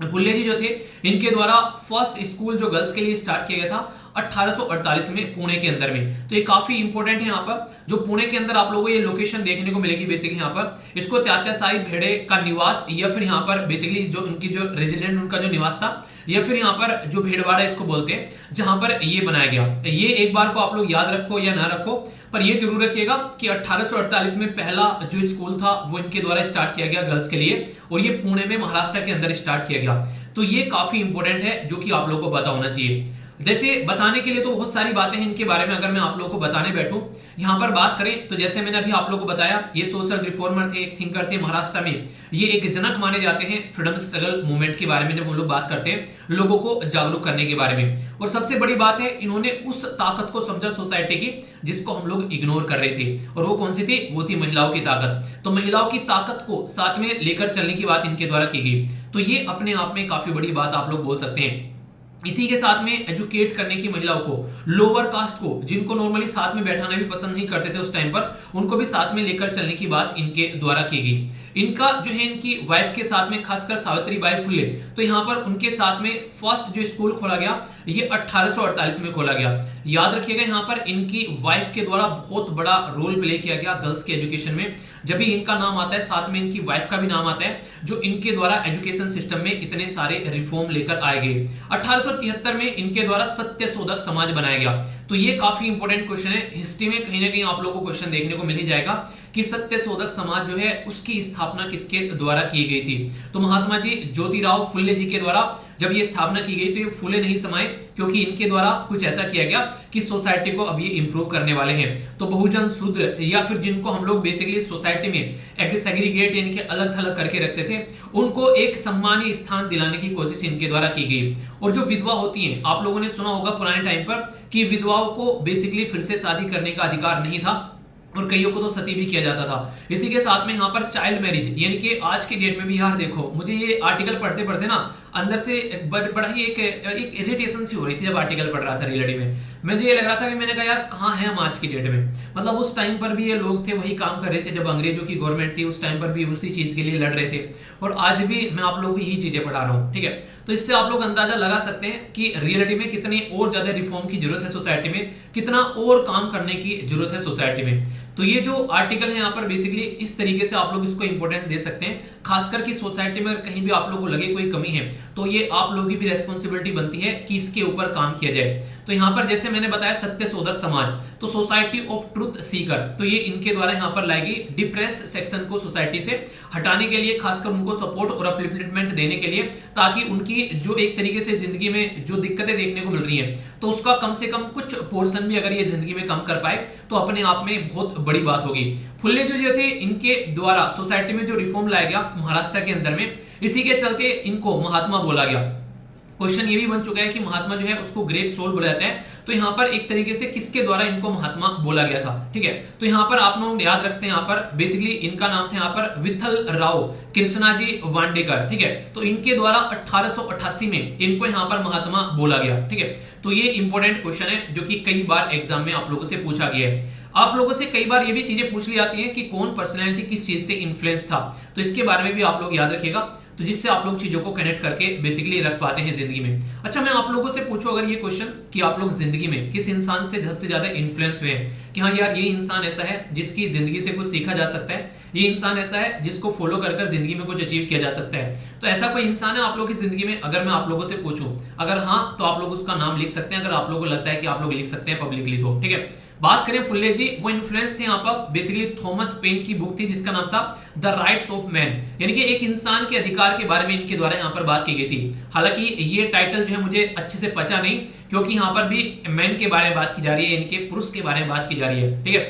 S1: फुल्ले जी जो थे, इनके द्वारा फर्स्ट स्कूल जो गर्ल्स के लिए स्टार्ट किया गया था 1848 में पुणे के अंदर में। तो ये काफी इंपॉर्टेंट है। यहाँ पर जो पुणे के अंदर आप लोगों को ये लोकेशन देखने को मिलेगी, बेसिकली यहाँ पर इसको तात्यासाई भेड़े का निवास, या फिर यहाँ पर बेसिकली जो उनकी जो रेजिडेंट उनका जो निवास था, या फिर यहाँ पर जो भेड़वाड़ा इसको बोलते हैं, जहां पर ये बनाया गया। ये एक बार को आप लोग याद रखो या ना रखो, पर ये जरूर रखिएगा कि 1848 में पहला जो स्कूल था वो इनके द्वारा स्टार्ट किया गया गर्ल्स के लिए, और ये पुणे में महाराष्ट्र के अंदर स्टार्ट किया गया। तो ये काफी इंपॉर्टेंट है, जो कि आप लोगों को पता होना चाहिए। जैसे बताने के लिए तो बहुत सारी बातें हैं इनके बारे में, अगर मैं आप लोगों को बताने बैठूं, यहाँ पर बात करें तो जैसे मैंने अभी आप लोगों को बताया, ये सोशल रिफॉर्मर थे, एक थिंकर थे महाराष्ट्र में। ये एक जनक माने जाते हैं फ्रीडम स्ट्रगल मूवमेंट के बारे में, जब हम लोग बात करते हैं लोगों को जागरूक करने के बारे में। और सबसे बड़ी बात है, इन्होंने उस ताकत को समझा सोसाइटी की जिसको हम लोग इग्नोर कर रहे थे, और वो कौन सी थी? वो थी महिलाओं की ताकत। तो महिलाओं की ताकत को साथ में लेकर चलने की बात इनके द्वारा की गई। तो ये अपने आप में काफी बड़ी बात आप लोग बोल सकते हैं। इसी के साथ में एजुकेट करने की महिलाओं को, लोअर कास्ट को, जिनको नॉर्मली साथ में बैठाना भी पसंद नहीं करते थे उस टाइम पर, उनको भी साथ में लेकर चलने की बात इनके द्वारा की गई। इनका जो है इनकी वाइफ के साथ में, खासकर सावित्रीबाई फुले, तो यहाँ पर उनके साथ में फर्स्ट जो स्कूल खोला गया ये 1848 में खोला गया। याद रखिएगा यहाँ पर इनकी वाइफ के द्वारा बहुत बड़ा रोल प्ले किया गया गर्ल्स के एजुकेशन में। जब भी इनका नाम आता है साथ में इनकी वाइफ का भी नाम आता है, जो इनके द्वारा एजुकेशन सिस्टम में इतने सारे रिफॉर्म लेकर आए गए। 1873 में इनके द्वारा सत्यशोधक समाज बनाया गया। तो ये काफी इंपॉर्टेंट क्वेश्चन है, हिस्ट्री में कहीं ना कहीं आप लोगों को क्वेश्चन देखने को मिल ही जाएगा कि सत्यशोधक समाज जो है उसकी स्थापना किसके द्वारा की गई थी। तो महात्मा जी ज्योतिराव फुले जी के द्वारा जब ये स्थापना की गई तो ये फुले नहीं समाये, क्योंकि इनके द्वारा कुछ ऐसा किया गया कि सोसाइटी को अब ये इंप्रूव करने वाले हैं। तो बहुजन शूद्र या फिर जिनको हम लोग बेसिकली सोसाइटी में एक सेग्रीगेट यानी कि अलग थलग करके रखते थे, उनको एक सम्मानीय स्थान दिलाने की कोशिश इनके द्वारा की गई। और जो विधवा होती हैं, आप लोगों ने सुना होगा पुराने टाइम पर कि विधवाओं को बेसिकली फिर से शादी करने का अधिकार नहीं था और कईयों को तो सती भी किया जाता था। इसी के साथ में यहाँ पर चाइल्ड मैरिज, यानी कि आज के डेट में भी यार देखो, मुझे ये आर्टिकल पढ़ते पढ़ते ना अंदर से बड़ा ही एक इरिटेशन सी हो रही थी जब आर्टिकल पढ़ रहा था रियलिटी में। मुझे ये लग रहा था कि मैंने कहा यार कहाँ है हम आज की डेट में। मतलब उस टाइम पर भी ये लोग थे वही काम कर रहे थे जब अंग्रेजों की गवर्नमेंट थी, उस टाइम पर भी उसी चीज के लिए लड़ रहे थे, और आज भी मैं आप लोगों को यही चीजें पढ़ा रहा हूँ। ठीक है, तो इससे आप लोग अंदाजा लगा सकते हैं कि रियलिटी में कितनी और ज्यादा रिफॉर्म की जरूरत है सोसाइटी में, कितना और काम करने की जरूरत है सोसाइटी में। तो ये जो आर्टिकल है यहाँ पर बेसिकली इस तरीके से आप लोग इसको इंपॉर्टेंस दे सकते हैं, खासकर कि सोसाइटी में अगर कहीं भी आप लोगों को लगे कोई कमी है तो ये आप लोगों की भी रेस्पॉन्सिबिलिटी बनती है कि इसके ऊपर काम किया जाए। तो यहाँ पर जैसे मैंने बताया सत्यशोधक समाज, तो सोसाइटी ऑफ ट्रुथ सीकर, तो ये इनके द्वारा यहाँ पर लाई गई डिप्रेस सेक्शन को सोसाइटी से हटाने के लिए, खासकर उनको सपोर्ट और अपलिफ्टमेंट देने के लिए, ताकि उनकी जो एक तरीके से जिंदगी में जो दिक्कतें देखने को मिल रही हैं तो उसका कम से कम कुछ पोर्शन भी अगर ये जिंदगी में कम कर पाए तो अपने आप में बहुत बड़ी बात होगी। फुल्ले जो थे इनके द्वारा सोसाइटी में जो रिफॉर्म लाया गया महाराष्ट्र के अंदर में, इसी के चलते इनको महात्मा बोला गया। क्वेश्चन ये भी बन चुका है कि महात्मा जो है उसको ग्रेट सोल बोला जाता है, तो यहाँ पर एक तरीके से किसके द्वारा इनको महात्मा बोला गया था। ठीक है, तो यहाँ पर आप लोग याद रखते हैं, यहाँ पर बेसिकली इनका नाम था यहाँ पर विठल राव कृष्णाजी वांडेकर। ठीक है, तो इनके द्वारा 1888 में इनको यहाँ पर महात्मा बोला गया। ठीक है, तो ये इंपॉर्टेंट क्वेश्चन है जो कि कई बार एग्जाम में आप लोगों से पूछा गया है। आप लोगों से कई बार ये भी चीजें पूछ ली जाती हैं कि कौन पर्सनैलिटी किस चीज से इन्फ्लुएंस था, तो इसके बारे में भी आप लोग याद रखिएगा, तो जिससे आप लोग चीजों को कनेक्ट करके बेसिकली रख पाते हैं जिंदगी में। अच्छा, मैं आप लोगों से पूछूं अगर ये क्वेश्चन कि आप लोग जिंदगी में किस इंसान से सबसे ज्यादा इन्फ्लुएंस हुए हैं, कि हाँ यार ये इंसान ऐसा है जिसकी जिंदगी से कुछ सीखा जा सकता है, ये इंसान ऐसा है जिसको फॉलो कर कर जिंदगी में कुछ अचीव किया जा सकता है, तो ऐसा कोई इंसान है आप लोगों की जिंदगी में? अगर मैं आप लोगों से पूछूं, अगर हाँ तो आप लोग उसका नाम लिख सकते हैं, अगर आप लोगों को लगता है कि आप लोग लिख सकते हैं पब्लिकली तो। ठीक है, बात करें फुल्ले जी, वो इन्फ्लुएंस थे यहाँ पर बेसिकली थॉमस पेन की बुक थी जिसका नाम था द राइट्स ऑफ मैन, यानी कि एक इंसान के अधिकार के बारे में इनके द्वारा यहाँ पर बात की गई थी। हालांकि ये टाइटल जो है मुझे अच्छे से पचा नहीं, क्योंकि यहाँ पर भी मैन के बारे में बात की जा रही है, इनके पुरुष के बारे में बात की जा रही है। ठीक है,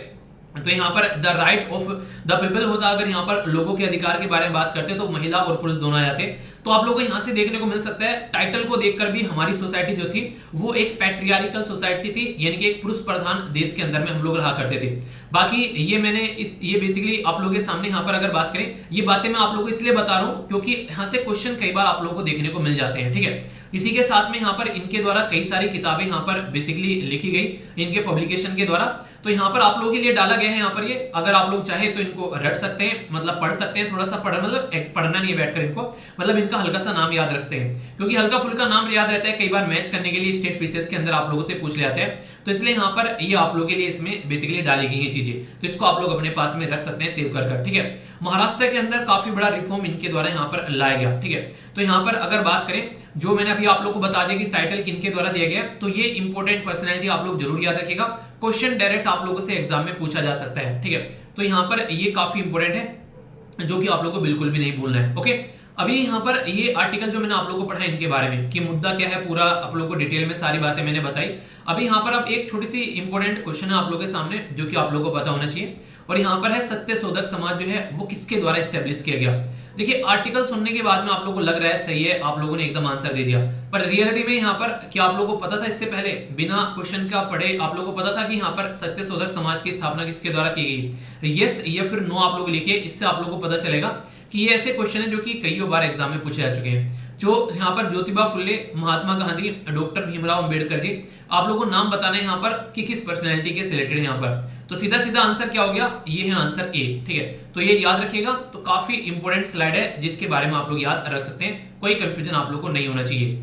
S1: तो यहाँ पर the right of the people होता, अगर यहाँ पर लोगों के अधिकार के बारे में बात करते तो महिला और पुरुष दोनों आ जाते। तो आप लोगों को यहाँ से देखने को मिल सकता है, टाइटल को देखकर भी हमारी सोसाइटी जो थी वो एक पैट्रियार्कल सोसाइटी थी, यानी कि एक पुरुष प्रधान देश के अंदर में हम लोग रहा करते थे। बाकी ये मैंने ये बेसिकली आप लोगों के सामने यहाँ पर अगर बात करें, ये बातें मैं आप लोगों को इसलिए बता रहा हूँ क्योंकि यहाँ से क्वेश्चन कई बार आप लोगों को देखने को मिल जाते हैं। ठीक है, इसी के साथ में यहाँ पर इनके द्वारा कई सारी किताबें यहाँ पर बेसिकली लिखी गई इनके पब्लिकेशन के द्वारा, तो यहाँ पर आप लोगों के लिए डाला गया है। यहाँ पर ये अगर आप लोग चाहे तो इनको रट सकते हैं, मतलब पढ़ सकते हैं, थोड़ा सा मतलब पढ़ना नहीं है बैठकर इनको, मतलब इनका हल्का सा नाम याद रखते हैं, क्योंकि हल्का फुल्का नाम याद रहता है, कई बार मैच करने के लिए स्टेट पीसीएस के अंदर आप लोगों से पूछ ले जाते हैं, तो इसलिए यहाँ पर ये आप लोगों के लिए इसमें बेसिकली डाली गई है चीजें, तो इसको आप लोग अपने पास में रख सकते हैं सेव कर। ठीक है, महाराष्ट्र के अंदर काफी बड़ा रिफॉर्म इनके द्वारा यहाँ पर लाया गया। ठीक है, तो यहाँ पर अगर बात करें, जो मैंने अभी आप लोग को बता दिया कि टाइटल किनके द्वारा दिया गया, तो ये इंपॉर्टेंट पर्सनैलिटी आप लोग जरूर याद रखिएगा, क्वेश्चन डायरेक्ट आप लोगों से एग्जाम में पूछा जा सकता है। ठीक है, तो यहाँ पर ये काफी इंपॉर्टेंट है जो कि आप लोग को बिल्कुल भी नहीं भूलना है। ओके, अभी यहाँ पर ये आर्टिकल जो मैंने आप लोगों को पढ़ा इनके बारे में कि मुद्दा क्या है, पूरा आप लोगों को डिटेल में सारी बातें मैंने बताई। अभी यहाँ पर अब एक छोटी सी इंपॉर्टेंट क्वेश्चन है आप लोगों के सामने जो कि आप लोगों को पता होना चाहिए, और यहाँ पर है सत्यशोधक समाज जो है वो किसके द्वारा स्टेब्लिश किया गया। देखिए, आर्टिकल सुनने के बाद में आप लोगों को लग रहा है सही है, आप लोगों ने एकदम आंसर दे दिया, पर रियलिटी में यहाँ पर क्या आप लोगों को पता था इससे पहले बिना क्वेश्चन का पढ़े आप लोगों को पता था कि यहाँ पर सत्यशोधक समाज की स्थापना किसके द्वारा की गई? यस या फिर नो आप लोग लिखिए, इससे आप लोगों को पता चलेगा कि ये ऐसे क्वेश्चन है जो कि कई बार एग्जाम में पूछे जा चुके हैं। जो यहाँ पर ज्योतिबा फुले, महात्मा गांधी, डॉक्टर भीमराव अंबेडकर जी, आप लोगों को नाम बताना है यहाँ पर कि किस पर्सनैलिटी के सिलेक्टेड है यहाँ पर, तो सीधा सीधा आंसर क्या हो गया? ये है आंसर ए। ठीक है, तो ये याद रखिएगा, तो काफी इंपॉर्टेंट स्लाइड है जिसके बारे में आप लोग याद रख सकते हैं, कोई कंफ्यूजन आप लोग को नहीं होना चाहिए।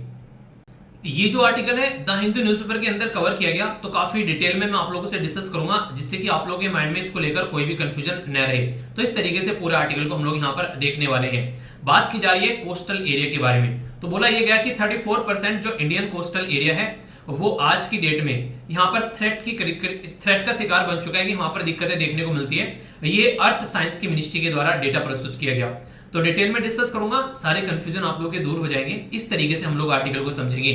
S1: ये जो आर्टिकल है द हिंदू न्यूज़पेपर के अंदर कवर किया गया, तो काफी डिटेल में मैं आप लोगों से डिस्कस करूंगा, जिससे कि आप लोगों के माइंड में इसको लेकर कोई भी कंफ्यूजन न रहे। तो इस तरीके से पूरा आर्टिकल को हम लोग यहाँ पर देखने वाले हैं। बात की जा रही है कोस्टल एरिया के बारे में। तो बोला यह गया कि 34% जो इंडियन कोस्टल एरिया है वो आज की डेट में यहाँ पर थ्रेट का शिकार बन चुका है, कि वहां पर दिक्कतें देखने को मिलती है। ये अर्थ साइंस की मिनिस्ट्री के द्वारा डेटा प्रस्तुत किया गया। तो डिटेल में डिस्कस करूंगा, सारे कंफ्यूजन आप लोगों के दूर हो जाएंगे। इस तरीके से हम लोग आर्टिकल को समझेंगे।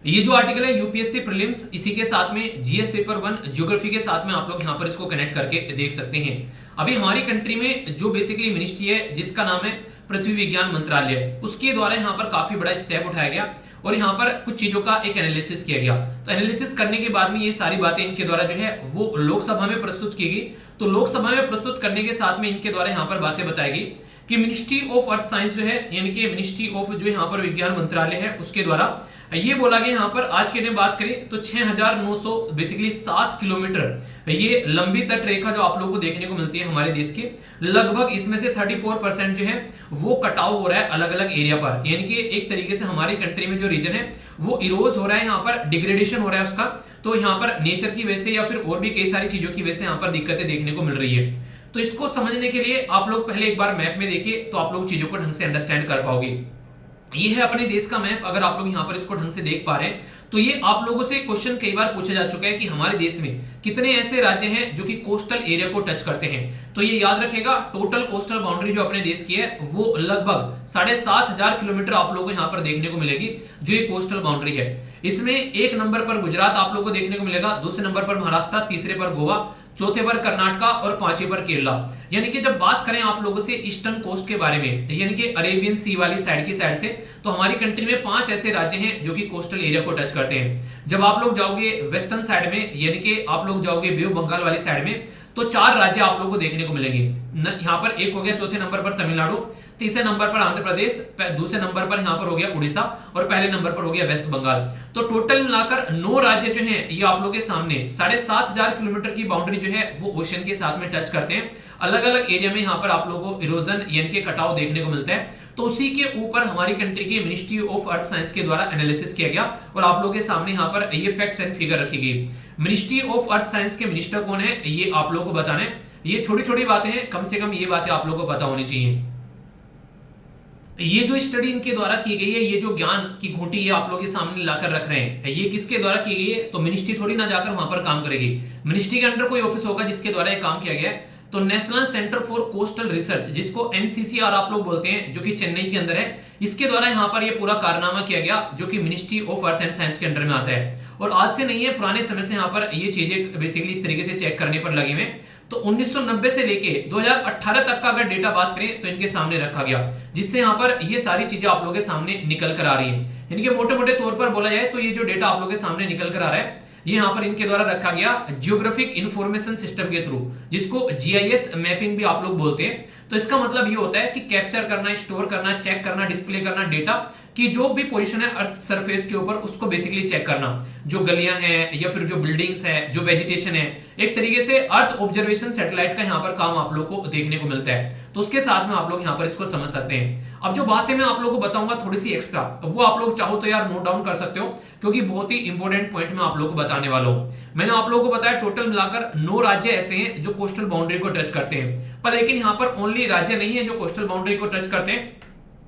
S1: ये जो आर्टिकल है यूपीएससी प्रीलिम्स, इसी के साथ में जीएस पेपर 1 ज्योग्राफी के साथ में आप लोग यहाँ पर इसको कनेक्ट करके देख सकते हैं। अभी हमारी कंट्री में जो बेसिकली मिनिस्ट्री है जिसका नाम है पृथ्वी विज्ञान मंत्रालय, उसके द्वारा यहाँ पर काफी बड़ा स्टेप उठाया गया और यहाँ पर कुछ चीजों का एक एनालिसिस किया गया। तो एनालिसिस करने के बाद में ये सारी बातें इनके द्वारा जो है वो लोकसभा में प्रस्तुत की गई। तो लोकसभा में प्रस्तुत करने के साथ में इनके द्वारा यहाँ पर बातें बताई गई कि मिनिस्ट्री ऑफ अर्थ साइंस जो है, यानी कि मिनिस्ट्री ऑफ जो यहाँ पर विज्ञान मंत्रालय है, उसके द्वारा ये बोला गया यहाँ पर आज के दिन बात करें तो 6,900 बेसिकली 7 किलोमीटर ये लंबी तट रेखा जो आप लोगों को देखने को मिलती है हमारे देश के, लगभग इसमें से 34% जो है वो कटाव हो रहा है अलग अलग एरिया पर। यानी कि एक तरीके से हमारी कंट्री में जो रीजन है वो इरोज हो रहा है, यहाँ पर डिग्रेडेशन हो रहा है उसका। तो यहाँ पर नेचर की वजह से या फिर और भी कई सारी चीजों की वजह से यहाँ पर दिक्कतें देखने को मिल रही है। तो इसको समझने के लिए आप लोग पहले एक बार मैप में देखिए, तो आप लोग चीजों को ढंग से अंडरस्टैंड कर पाओगे। ये है अपने देश का मैप। अगर आप लोग यहाँ पर इसको ढंग से देख पा रहे हैं तो ये आप लोगों से क्वेश्चन कई बार पूछा जा चुका है कि हमारे देश में कितने ऐसे राज्य हैं जो कि कोस्टल एरिया को टच करते हैं। तो ये याद रखेगा, टोटल कोस्टल बाउंड्री जो अपने देश की है वो लगभग 7,500 किलोमीटर आप लोगों को यहाँ पर देखने को मिलेगी, जो ये कोस्टल बाउंड्री है। इसमें 1 नंबर पर गुजरात आप लोगों को देखने को मिलेगा, दूसरे नंबर पर महाराष्ट्र, तीसरे पर गोवा, चौथे पर कर्नाटका और पांचवें पर केरला। यानी कि जब बात करें आप लोगों से ईस्टर्न कोस्ट के बारे में, यानी कि अरेबियन सी वाली साइड से, तो हमारी कंट्री में 5 ऐसे राज्य हैं जो कि कोस्टल एरिया को टच करते हैं। जब आप लोग जाओगे वेस्टर्न साइड में, यानी कि आप लोग जाओगे बे ऑफ बंगाल वाली साइड में, तो 4 राज्य आप लोगों को देखने को मिलेंगे। यहाँ पर एक हो गया, चौथे नंबर पर तमिलनाडु, तीसरे नंबर पर आंध्र प्रदेश, दूसरे नंबर पर यहाँ पर हो गया उड़ीसा और पहले नंबर पर हो गया वेस्ट बंगाल। तो टोटल मिलाकर 9 राज्य जो हैं ये आप लोगों के सामने 7,500 किलोमीटर की बाउंड्री जो है वो ओशन के साथ में टच करते हैं। अलग अलग एरिया में यहाँ पर आप लोगों को इरोजन यानी कि कटाव देखने को मिलता है। तो उसी के ऊपर हमारी कंट्री की मिनिस्ट्री ऑफ अर्थ साइंस के द्वारा एनालिसिस किया गया और आप लोगों के सामने यहाँ पर ये फैक्ट्स एंड फिगर रखी गई। मिनिस्ट्री ऑफ अर्थ साइंस के मिनिस्टर कौन है ये आप लोगों को बताना है। ये छोटी छोटी बातें हैं, कम से कम ये बातें आप लोगों को पता होनी चाहिए। ये जो स्टडी इनके द्वारा की गई है, ये जो ज्ञान की घूंटी ये आप लोग के सामने लाकर रख रहे हैं, ये किसके द्वारा की गई है? तो मिनिस्ट्री थोड़ी ना जाकर वहां पर काम करेगी। मिनिस्ट्री के अंडर कोई ऑफिस होगा जिसके द्वारा ये काम किया गया है। तो national centre for coastal research, जिसको एनसीसीआर आप लोग बोलते हैं, जो कि चेन्नई के अंदर है, इसके द्वारा यहाँ पर ये पूरा कारनामा किया गया, जो कि ministry of earth and science के अंडर में आता है। और आज से नहीं है, पुराने समय से यहाँ पर ये चीजें बेसिकली इस तरीके से चेक करने पर लगे हुए। तो 1990 से लेके 2018 तक का अगर डेटा बात करें तो इनके सामने रखा गया, जिससे यहाँ पर ये सारी चीजें आप लोगों के सामने निकल कर आ रही है। यानी कि मोटे मोटे तौर पर बोला जाए तो ये जो डेटा आप लोगों के सामने निकल कर आ रहा है, ये यहाँ पर इनके द्वारा रखा गया जियोग्राफिक इंफॉर्मेशन सिस्टम के थ्रू, जिसको जीआईएस मैपिंग भी आप लोग बोलते हैं। तो इसका मतलब ये होता है कि कैप्चर करना, स्टोर करना, चेक करना, डिस्प्ले करना डेटा की जो भी पोजीशन है अर्थ सरफेस के ऊपर, उसको बेसिकली चेक करना। जो गलियां हैं या फिर जो बिल्डिंग्स है, जो वेजिटेशन है, एक तरीके से अर्थ ऑब्जर्वेशन सैटेलाइट का यहाँ पर काम आप लोग को देखने को मिलता है। तो उसके साथ में आप लोग यहाँ पर इसको समझ सकते हैं। अब जो बातें मैं आप लोगों को बताऊंगा थोड़ी सी एक्स्ट्रा, वो आप लोग चाहो तो यार नोट डाउन कर सकते हो, क्योंकि बहुत ही इंपॉर्टेंट पॉइंट मैं आप लोगों को बताने वाला हूं। मैंने आप लोगों को बताया टोटल मिलाकर 9 राज्य ऐसे हैं जो कोस्टल बाउंड्री को टच करते हैं, पर लेकिन यहाँ पर ओनली राज्य नहीं है जो कोस्टल बाउंड्री को टच करते हैं,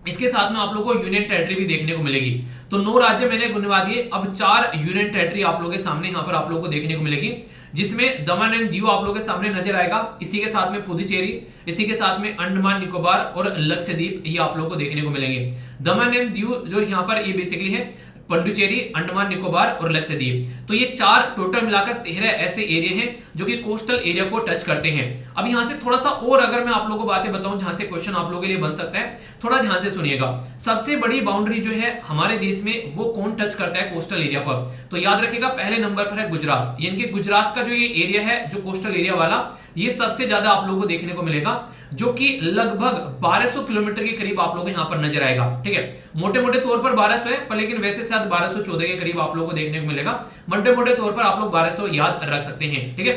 S1: इसके साथ में आप लोगों को यूनियन टेरिटरी भी देखने को मिलेगी। तो 9 राज्य मैंने गिनवा दिए, अब 4 यूनियन टेरिटरी आप लोगों के सामने यहाँ पर आप लोगों को देखने को मिलेगी, जिसमें दमन एंड दीव आप लोगों के सामने नजर आएगा। इसी के साथ में पुदुचेरी, इसी के साथ में अंडमान निकोबार और लक्षद्वीप, ये आप लोगों को देखने को मिलेंगे। दमन एंड दीव जो यहाँ पर ये बेसिकली है पुडुचेरी, अंडमान निकोबार और लक्षद्वीप। तो ये 4 टोटल मिलाकर 13 ऐसे एरिया हैं जो कि कोस्टल एरिया को टच करते हैं। अब यहां से थोड़ा सा और अगर मैं आप लोगों को बातें बताऊं जहां से क्वेश्चन आप लोगों के लिए बन सकता है, थोड़ा ध्यान से सुनिएगा। सबसे बड़ी बाउंड्री जो है हमारे देश में वो कौन टच करता है कोस्टल एरिया पर? तो याद रखिएगा पहले नंबर पर है गुजरात। यानी कि गुजरात का जो ये एरिया है, जो कोस्टल एरिया वाला, ये सबसे ज्यादा आप लोगों को देखने को मिलेगा, जो कि लगभग 1200 किलोमीटर के करीब आप लोगों को यहाँ पर नजर आएगा। ठीक है, मोटे मोटे तौर पर 1200 है, पर लेकिन वैसे शायद 1214 के करीब आप लोगों को देखने को मिलेगा। मोटे मोटे तौर पर आप लोग 1200 याद रख सकते हैं। ठीक है,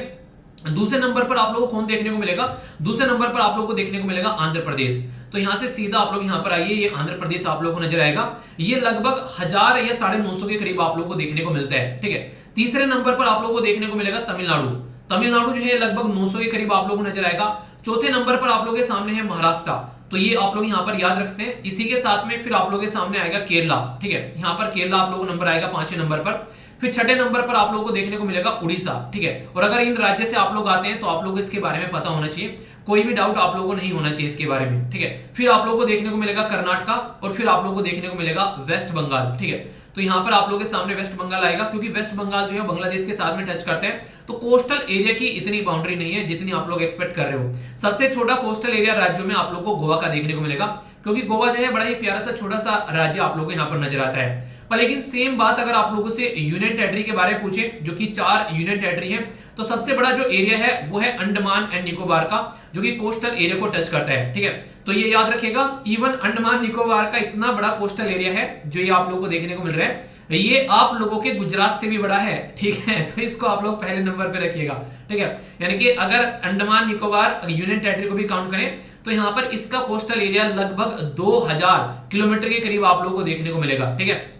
S1: दूसरे नंबर पर आप लोगों को कौन देखने को मिलेगा? दूसरे नंबर पर आप लोगों को देखने को मिलेगा आंध्र प्रदेश। तो यहां से सीधा आप लोग यहां पर आइए, ये आंध्र प्रदेश आप लोग को नजर आएगा। ये लगभग 1000 या 950 के करीब आप लोग को देखने को मिलता है, ठीक है। तीसरे नंबर पर आप लोग को देखने को मिलेगा तमिलनाडु। तमिलनाडु जो है लगभग 900 के करीब आप लोग को नजर आएगा। चौथे नंबर पर आप लोग के सामने है महाराष्ट्र, तो ये आप लोग यहां पर याद रखते हैं। इसी के साथ में फिर आप लोग के सामने आएगा केरला, ठीक है। यहां पर केरला आप लोग को नंबर आएगा 5वें नंबर पर। फिर 6ठे नंबर पर आप लोगों को देखने को मिलेगा उड़ीसा, ठीक है। और अगर इन राज्य से आप लोग आते हैं तो आप लोग को इसके बारे में पता होना चाहिए, कोई भी डाउट आप लोगों को नहीं होना चाहिए इसके बारे में, ठीक है। फिर आप लोगों को देखने को मिलेगा कर्नाटका और फिर आप लोगों को देखने को मिलेगा वेस्ट बंगाल, ठीक है। तो यहां पर आप लोगों के सामने वेस्ट बंगाल आएगा, क्योंकि वेस्ट बंगाल जो है बांग्लादेश के साथ में टच करते हैं, तो कोस्टल एरिया की इतनी बाउंड्री नहीं है जितनी आप लोग एक्सपेक्ट कर रहे हो। सबसे छोटा कोस्टल एरिया राज्यों में आप लोग को गोवा का देखने को मिलेगा, क्योंकि गोवा जो है बड़ा ही प्यारा सा छोटा सा राज्य आप लोगों को यहाँ पर नजर आता है। पर लेकिन सेम बात अगर आप लोगों से यूनियन टेरिटरी के बारे में पूछे, जो कि 4 यूनियन टेरिटरी है, तो सबसे बड़ा जो एरिया है वो है अंडमान एंड निकोबार का, जो कि कोस्टल एरिया को टच करता है, ठीक है। तो ये याद रखिएगा, इवन अंडमान निकोबार का इतना बड़ा कोस्टल एरिया है जो ये आप लोगों को देखने को मिल रहा है, ये आप लोगों के गुजरात से भी बड़ा है, ठीक है। तो इसको आप लोग पहले नंबर पे रखिएगा, ठीक है। यानी कि अगर अंडमान निकोबार यूनियन टेरिटरी को भी काउंट करें तो यहां पर इसका कोस्टल एरिया लगभग 2000 किलोमीटर के करीब आप लोगों को देखने को मिलेगा, ठीक है।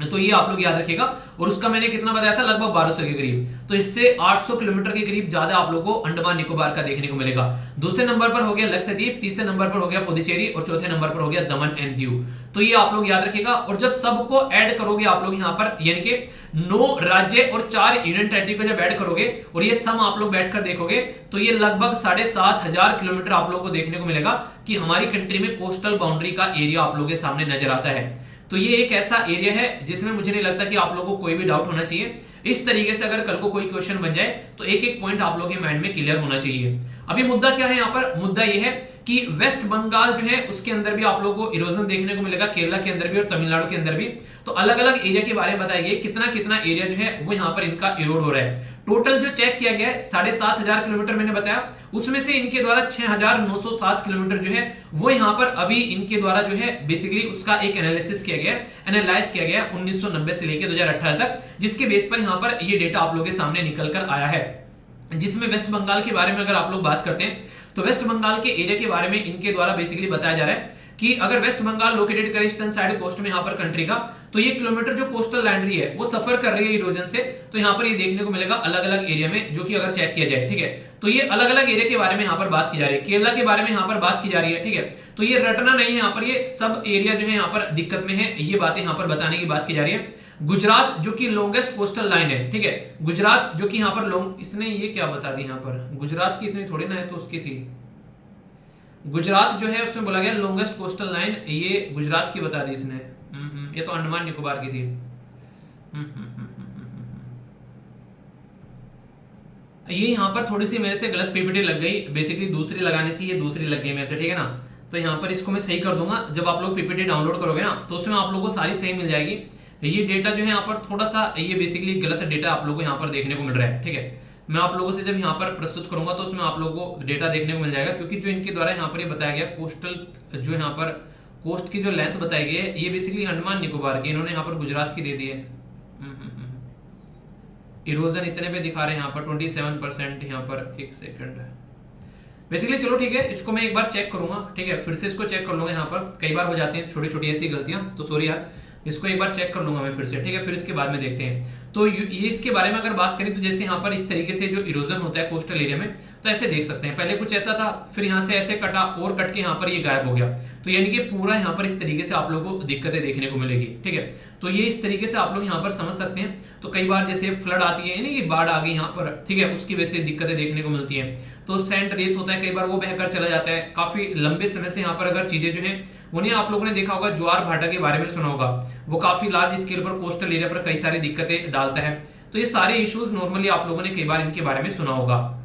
S1: तो ये आप लोग याद रखिएगा। और उसका मैंने कितना बताया था, लगभग 1200 के करीब, तो इससे 800 किलोमीटर के करीब ज्यादा आप लोगों को अंडमान निकोबार का देखने को मिलेगा। दूसरे नंबर पर हो गया लक्षद्वीप, तीसरे नंबर पर हो गया पुडुचेरी और चौथे नंबर पर हो गया दमन एंड दीव। तो ये आप लोग याद रखिएगा। और जब सबको ऐड करोगे आप लोग यहाँ पर, यानी कि 9 राज्य और 4 यूनियन टेरिटरी को जब ऐड करोगे और ये सम आप लोग बैठकर देखोगे, तो ये लगभग 7500 किलोमीटर आप लोग को देखने को मिलेगा कि हमारी कंट्री में कोस्टल बाउंड्री का एरिया आप लोगों के सामने नजर आता है। तो ये एक ऐसा एरिया है जिसमें मुझे नहीं लगता कि आप लोगों को कोई भी डाउट होना चाहिए। इस तरीके से अगर कल को कोई क्वेश्चन बन जाए तो एक एक पॉइंट आप लोगों के माइंड में क्लियर होना चाहिए। अभी मुद्दा क्या है यहाँ पर, मुद्दा ये है कि वेस्ट बंगाल जो है उसके अंदर भी आप लोगों को इरोजन देखने को मिलेगा, केरला के अंदर भी और तमिलनाडु के अंदर भी। तो अलग अलग एरिया के बारे में बताइए कितना कितना एरिया जो है वो यहाँ पर इनका इरोड हो रहा है। टोटल जो चेक किया गया है 7500 किलोमीटर मैंने बताया, उसमें से इनके द्वारा 6907 किलोमीटर जो है वो यहाँ पर अभी इनके द्वारा जो है बेसिकली उसका एक एनालिसिस किया गया, एनालाइज किया गया 1990 से लेकर 2018 तक, जिसके बेस पर यहाँ पर ये डेटा आप लोगों के सामने निकल कर आया है। जिसमें वेस्ट बंगाल के बारे में अगर आप लोग बात करते हैं तो वेस्ट बंगाल के एरिया के बारे में इनके द्वारा बेसिकली बताया जा रहा है कि अगर वेस्ट बंगाल लोकेटेड करे ईस्टर्न साइड कोस्ट में यहाँ पर कंट्री का, तो ये किलोमीटर जो कोस्टल लैंड है वो सफर कर रही है इरोजन से। तो यहाँ पर ये देखने को मिलेगा अलग अलग एरिया में, जो कि अगर चेक किया जाए, ठीक है। तो ये अलग अलग एरिया के बारे में यहाँ पर बात की जा रही है, केरला के बारे में यहाँ पर बात की जा रही है, ठीक है। तो ये रटना नहीं है यहाँ पर, ये सब एरिया जो है यहाँ पर दिक्कत में है, ये बातें यहाँ पर बताने की बात की जा रही है। गुजरात जो कि लॉन्गेस्ट कोस्टल लाइन है, ठीक है। गुजरात जो कि यहाँ पर लॉन्ग, इसने ये क्या बता दी यहाँ पर, गुजरात की इतनी थोड़ी ना है, तो उसकी थी। गुजरात जो है उसमें बोला गया लॉन्गेस्ट कोस्टल लाइन, ये गुजरात की बता दी इसने। ये तो अंडमान निकोबार की थी। ये यहाँ पर थोड़ी सी मेरे से गलत पीपीटी लग गई, बेसिकली दूसरी लगानी थी, ये दूसरी लग गई मेरे से, ठीक है ना। तो यहाँ पर इसको मैं सही कर दूंगा, जब आप लोग पीपीटी डाउनलोड करोगे ना तो उसमें आप लोगों को सारी सही मिल जाएगी। ये डेटा जो है यहाँ पर थोड़ा सा, ये बेसिकली गलत डेटा आप लोगों को यहाँ पर देखने को मिल रहा है, ठीक है। मैं आप लोगों से जब यहाँ पर प्रस्तुत करूंगा तो उसमें आप लोगों को डेटा देखने को मिल जाएगा, क्योंकि जो इनके द्वारा यहाँ पर ये बताया गया कोस्टल, जो यहाँ पर कोस्ट की जो लेंथ बताई गई है, ये बेसिकली अंडमान निकोबार की, इन्होंने यहाँ पर गुजरात की दे दी है। इरोजन इतने पे दिखा रहे हैं यहाँ पर 27% यहाँ पर, एक सेकंड बेसिकली। चलो ठीक है, इसको मैं एक बार चेक करूंगा, ठीक है, फिर से इसको चेक कर लूंगा। यहाँ पर कई बार हो जाती हैं छोटी छोटी ऐसी गलतियां, तो सॉरी यार, इसको एक बार चेक कर लूंगा मैं फिर से, ठीक है। फिर इसके बाद में देखते हैं। तो ये इसके बारे में अगर बात करें तो जैसे यहाँ पर इस तरीके से जो इरोजन होता है कोस्टल एरिया में, तो ऐसे देख सकते हैं, पहले कुछ ऐसा था, फिर यहाँ से ऐसे कटा और कट के यहाँ पर ये गायब हो गया। तो यानी कि पूरा यहाँ पर इस तरीके से आप लोगों को दिक्कतें देखने को मिलेगी, ठीक है। तो ये इस तरीके से आप लोग यहाँ पर समझ सकते हैं। तो कई बार जैसे फ्लड आती है, यानी कि बाढ़ आ गई यहाँ पर, ठीक है, उसकी वजह से दिक्कतें देखने को मिलती है। तो सैंड रेत होता है, कई बार वो बहकर चला जाता है, काफी लंबे समय से यहाँ पर अगर चीजें जो है, उन्हें आप लोगों ने देखा होगा, ज्वार भाटा के बारे में सुना होगा, वो काफी लार्ज स्केल पर कोस्टल एरिया पर कई सारी दिक्कतें डालता है। तो ये सारे इश्यूज नॉर्मली आप लोगों ने कई बार इनके बारे में सुना होगा।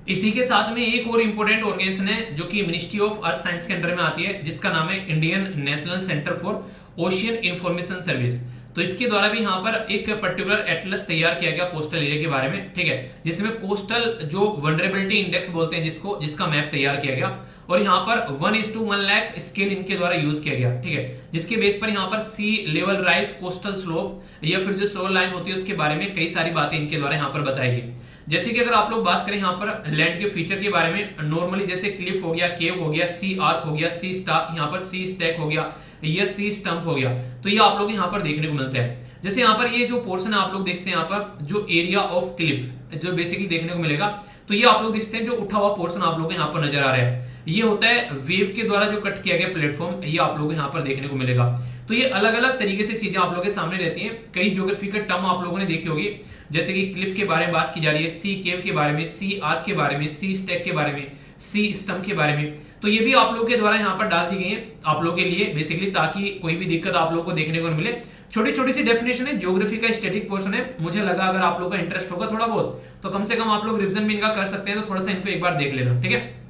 S1: इसी के साथ में एक और इंपॉर्टेंट ऑर्गेनाइजेशन है जो कि मिनिस्ट्री ऑफ अर्थ साइंस के अंडर में आती है, जिसका नाम है Indian national centre for ocean information service. तो इसके द्वारा भी यहाँ पर एक पर्टिकुलर एटलस तैयार किया गया कोस्टल एरिया के बारे में, ठीक है, जिसमें कोस्टल जो वनरेबिलिटी इंडेक्स बोलते हैं जिसको, जिसका मैप तैयार किया गया। और यहाँ पर 1:1 लाख स्केल इनके द्वारा यूज किया गया, ठीक है, जिसके बेस पर यहाँ पर सी लेवल राइज, कोस्टल स्लोप या फिर जो सोल लाइन होती है उसके बारे में कई सारी बातें इनके द्वारा यहाँ पर बताई गई। जैसे कि अगर आप लोग बात करें यहाँ पर लैंड के फीचर के बारे में, नॉर्मली जैसे क्लिफ हो गया, केव हो गया, सी आर्क हो गया, सी स्टार, यहाँ पर सी स्टैक हो गया या सी स्टंप हो गया, तो ये आप लोग यहाँ पर देखने को मिलता है। जैसे यहाँ पर ये जो पोर्शन है आप लोग देखते हैं यहाँ पर जो एरिया ऑफ क्लिफ जो बेसिकली देखने को मिलेगा, तो ये आप लोग देखते हैं जो उठा हुआ पोर्शन आप लोग यहाँ पर नजर आ रहा है, ये होता है वेव के द्वारा जो कट किया गया प्लेटफॉर्म, ये आप लोग यहाँ पर देखने को मिलेगा। तो ये अलग अलग तरीके से चीजें आप लोगों के सामने रहती हैं। कई ज्योग्राफिकल टर्म आप लोगों ने देखी होगी, जैसे कि क्लिफ के बारे में बात की जा रही है, सी केव के बारे में, सी आर्क के बारे में, सी स्टैक के बारे में, सी स्टंप के बारे में, तो ये भी आप लोगों के द्वारा यहाँ पर डाल दी गई है आप लोगों के लिए बेसिकली, ताकि कोई भी दिक्कत आप लोगों को देखने को मिले। छोटी छोटी सी डेफिनेशन है, ज्योग्राफी का स्टैटिक पोर्शन है। मुझे लगा अगर आप लोगों का इंटरेस्ट होगा थोड़ा बहुत, तो कम से कम आप लोग रिवीजन भी इनका कर सकते हैं, तो थोड़ा सा इनको एक बार देख लेना, ठीक है।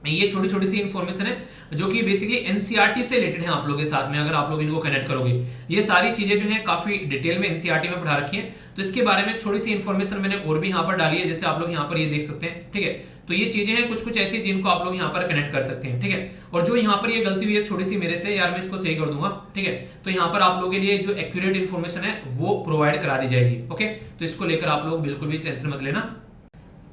S1: ये छोटी छोटी सी इंफॉर्मेशन है जो कि बेसिकली एनसीईआरटी से रिलेटेड है आप लोगों के साथ में, अगर आप लोग इनको कनेक्ट करोगे। ये सारी चीजें जो है काफी डिटेल में एनसीईआरटी में पढ़ा रखी है, तो इसके बारे में थोड़ी सी इंफॉर्मेशन मैंने और भी यहाँ पर डाली है, जैसे आप लोग यहाँ पर ये देख सकते हैं, ठीक है। तो ये चीजें हैं कुछ कुछ ऐसी जिनको आप लोग यहाँ पर कनेक्ट कर सकते हैं, ठीक है। और जो यहाँ पर ये गलती हुई है छोटी सी मेरे से, यार मैं इसको सही कर दूंगा, ठीक है। तो यहाँ पर आप लोगों के लिए जो एक्यूरेट इन्फॉर्मेशन है वो प्रोवाइड करा दी जाएगी, ओके। तो इसको लेकर आप लोग बिल्कुल भी टेंशन मत लेना।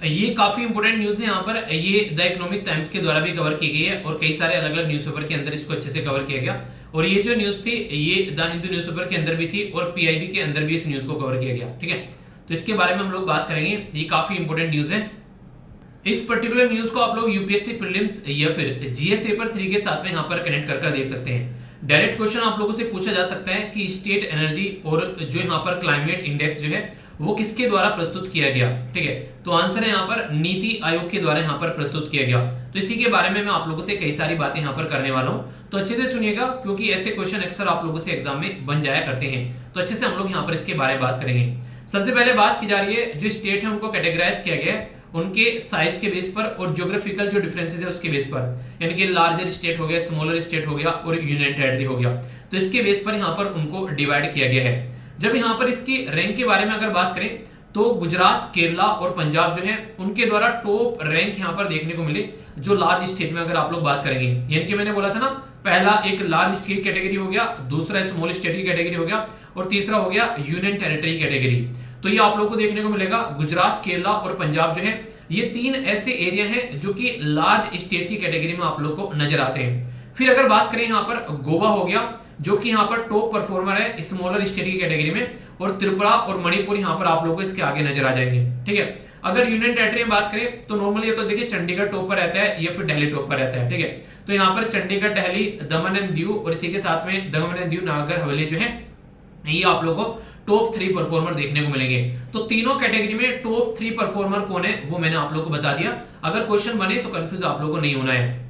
S1: ये काफी इंपोर्टेंट न्यूज है यहाँ पर, ये द इकोनॉमिक टाइम्स के द्वारा भी कवर की गई है और कई सारे अलग अलग न्यूज़पेपर के अंदर इसको अच्छे से कवर किया गया। और ये जो न्यूज थी ये द हिंदू न्यूज़पेपर के अंदर भी थी और पीआईबी के अंदर भी इस न्यूज को कवर किया गया, ठीक है। तो इसके बारे में हम लोग बात करेंगे, ये काफी इंपोर्टेंट न्यूज है। इस पर्टिकुलर न्यूज को आप लोग यूपीएससी प्रीलिम्स या फिर जीएस पेपर 3 के साथ में यहाँ पर कनेक्ट कर देख सकते हैं। डायरेक्ट क्वेश्चन आप लोगों से पूछा जा सकता है कि स्टेट एनर्जी और जो यहाँ पर क्लाइमेट इंडेक्स जो है वो किसके द्वारा प्रस्तुत किया गया, ठीक है। तो आंसर है यहाँ पर नीति आयोग के द्वारा यहाँ पर प्रस्तुत किया गया। तो इसी के बारे में मैं आप लोगों से कई सारी बातें यहाँ पर करने वाला हूँ, तो अच्छे से सुनिएगा क्योंकि ऐसे क्वेश्चन अक्सर आप लोगों से एग्जाम में बन जाया करते हैं। तो अच्छे से हम लोग यहाँ पर इसके बारे में बात करेंगे। सबसे पहले बात की जा रही है जो स्टेट है उनको कैटेगराइज किया गया है उनके साइज के बेस पर और ज्योग्राफिकल जो डिफरेंसेस है उसके बेस पर, यानी कि लार्जर स्टेट हो गया, स्मॉलर स्टेट हो गया और यूनियन टेरिटरी हो गया। तो इसके बेस पर यहाँ पर उनको डिवाइड किया गया है। जब यहाँ पर इसकी रैंक के बारे में अगर बात करें तो गुजरात, केरला और पंजाब जो है उनके द्वारा टॉप रैंक यहाँ पर देखने को मिले जो लार्ज स्टेट में अगर आप लोग बात करेंगे, यानी कि मैंने बोला था ना पहला एक लार्ज स्टेट कैटेगरी हो गया, दूसरा स्मॉल स्टेट की कैटेगरी हो गया और तीसरा हो गया यूनियन टेरिटरी कैटेगरी। तो ये आप लोग को देखने को मिलेगा गुजरात, केरला और पंजाब जो है ये 3 ऐसे एरिया हैं जो कि लार्ज स्टेट की कैटेगरी में आप लोग को नजर आते हैं। फिर अगर बात करें यहाँ पर गोवा हो गया जो कि यहाँ पर टॉप परफॉर्मर है स्मॉलर स्टेट की कैटेगरी में, और त्रिपुरा और मणिपुर यहाँ पर आप लोगों को इसके आगे नजर आ जाएंगे, ठीक है। अगर यूनियन टेरिटरी में बात करें तो नॉर्मली तो देखिए चंडीगढ़ टॉप पर रहता है या फिर दिल्ली टॉप पर रहता है, ठीक है। तो यहाँ पर चंडीगढ़, दिल्ली, दमन एंड दीव और इसी के साथ में दमन एंड दीव, नागर हवेली जो है ये आप लोगों को टॉप 3 परफॉर्मर देखने को मिलेंगे। तो तीनों कैटेगरी में टॉप 3 परफॉर्मर कौन है वो मैंने आप लोगों को बता दिया। अगर क्वेश्चन बने तो कंफ्यूज आप लोगों को नहीं होना है।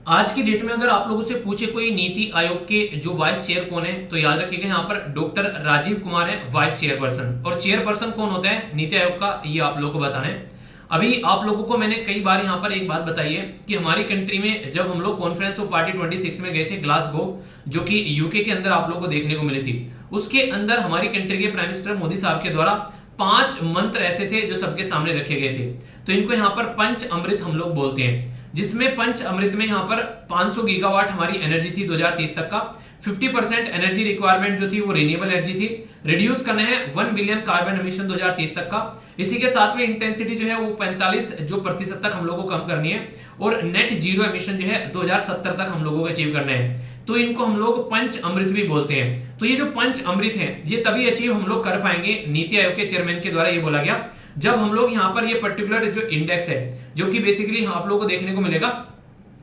S1: आज की डेट में अगर आप लोगों से पूछे कोई नीति आयोग के जो वाइस चेयर कौन है तो याद रखिएगा यहाँ पर डॉक्टर राजीव कुमार है वाइस चेयरपर्सन, और चेयरपर्सन कौन होता है नीति आयोग का ये आप लोगों को बताना है। अभी आप लोगों को मैंने कई बार यहाँ पर एक बात बताई है कि हमारी कंट्री में जब हम लोग कॉन्फ्रेंस ऑफ पार्टी 26 में गए थे ग्लासगो, जो कि यूके के अंदर आप लोगों को देखने को मिली थी, उसके अंदर हमारी कंट्री के प्राइम मिनिस्टर मोदी साहब के द्वारा 5 मंत्र ऐसे थे जो सबके सामने रखे गए थे। तो इनको यहाँ पर पंच अमृत हम लोग बोलते हैं, जिसमें पंच अमृत में यहाँ पर 500 गीगावाट हमारी एनर्जी थी 2030 तक का, 50% एनर्जी रिक्वायरमेंट जो थी वो रिन्यूएबल एनर्जी थी, रिड्यूस करना है 1 बिलियन कार्बन एमिशन 2030 तक का। इसी के साथ में इंटेंसिटी जो है वो 45% तक हम लोगों को कम करनी है, और नेट जीरो एमिशन जो है 2070 तक हम लोगों को अचीव करना है। तो इनको हम लोग पंच अमृत भी बोलते हैं। तो ये जो पंच अमृत है ये तभी अचीव हम लोग कर पाएंगे, नीति आयोग के चेयरमैन के द्वारा ये बोला गया, जब हम लोग यहाँ पर ये पर्टिकुलर जो इंडेक्स है जो कि बेसिकली आप लोगों को देखने को मिलेगा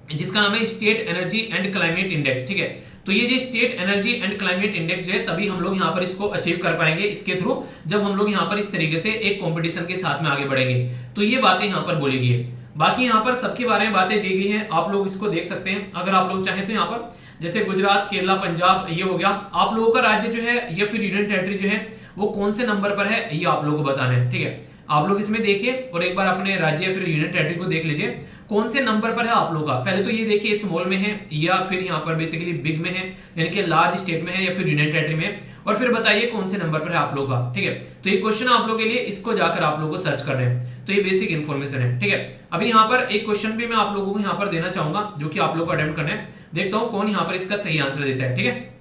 S1: जिसका नाम है state energy and climate index, ठीक है। तो ये जो state energy and climate index जो है तभी हम लोग यहाँ पर इसको अचीव कर पाएंगे इसके थ्रू, जब हम लोग यहाँ पर इस तरीके से एक कंपटीशन के साथ में आगे बढ़ेंगे। तो ये बातें यहाँ पर बोली गई है। बाकी यहाँ पर सबके बारे में बातें दी गई हैं, आप लोग इसको देख सकते हैं अगर आप लोग चाहें तो। यहाँ पर जैसे गुजरात, केरला, पंजाब ये हो गया, आप लोगों का राज्य जो है या फिर यूनियन टेरिटरी जो है वो कौन से नंबर पर है ये आप लोगों को बताना है, ठीक है। आप लोग इसमें देखिए और एक बार अपने राज्य या फिर यूनियन टेरिटरी को देख लीजिए कौन से नंबर पर है आप लोग का। पहले तो ये देखिए स्मॉल में है या फिर यहाँ पर बेसिकली बिग में है, यानी कि लार्ज स्टेट में है या फिर यूनियन टेरिटरी में, और फिर बताइए कौन से नंबर पर है आप लोग का, ठीक है। तो ये क्वेश्चन आप लोगों के लिए इसको जाकर आप लोगों को सर्च करना है। तो ये बेसिक इन्फॉर्मेशन है, ठीक है। अभी यहाँ पर एक क्वेश्चन भी मैं आप लोगों को यहाँ पर देना चाहूंगा जो कि आप लोग को अटेम्प्ट करना है। देखता हूँ कौन यहाँ पर इसका सही आंसर देता है, ठीक है।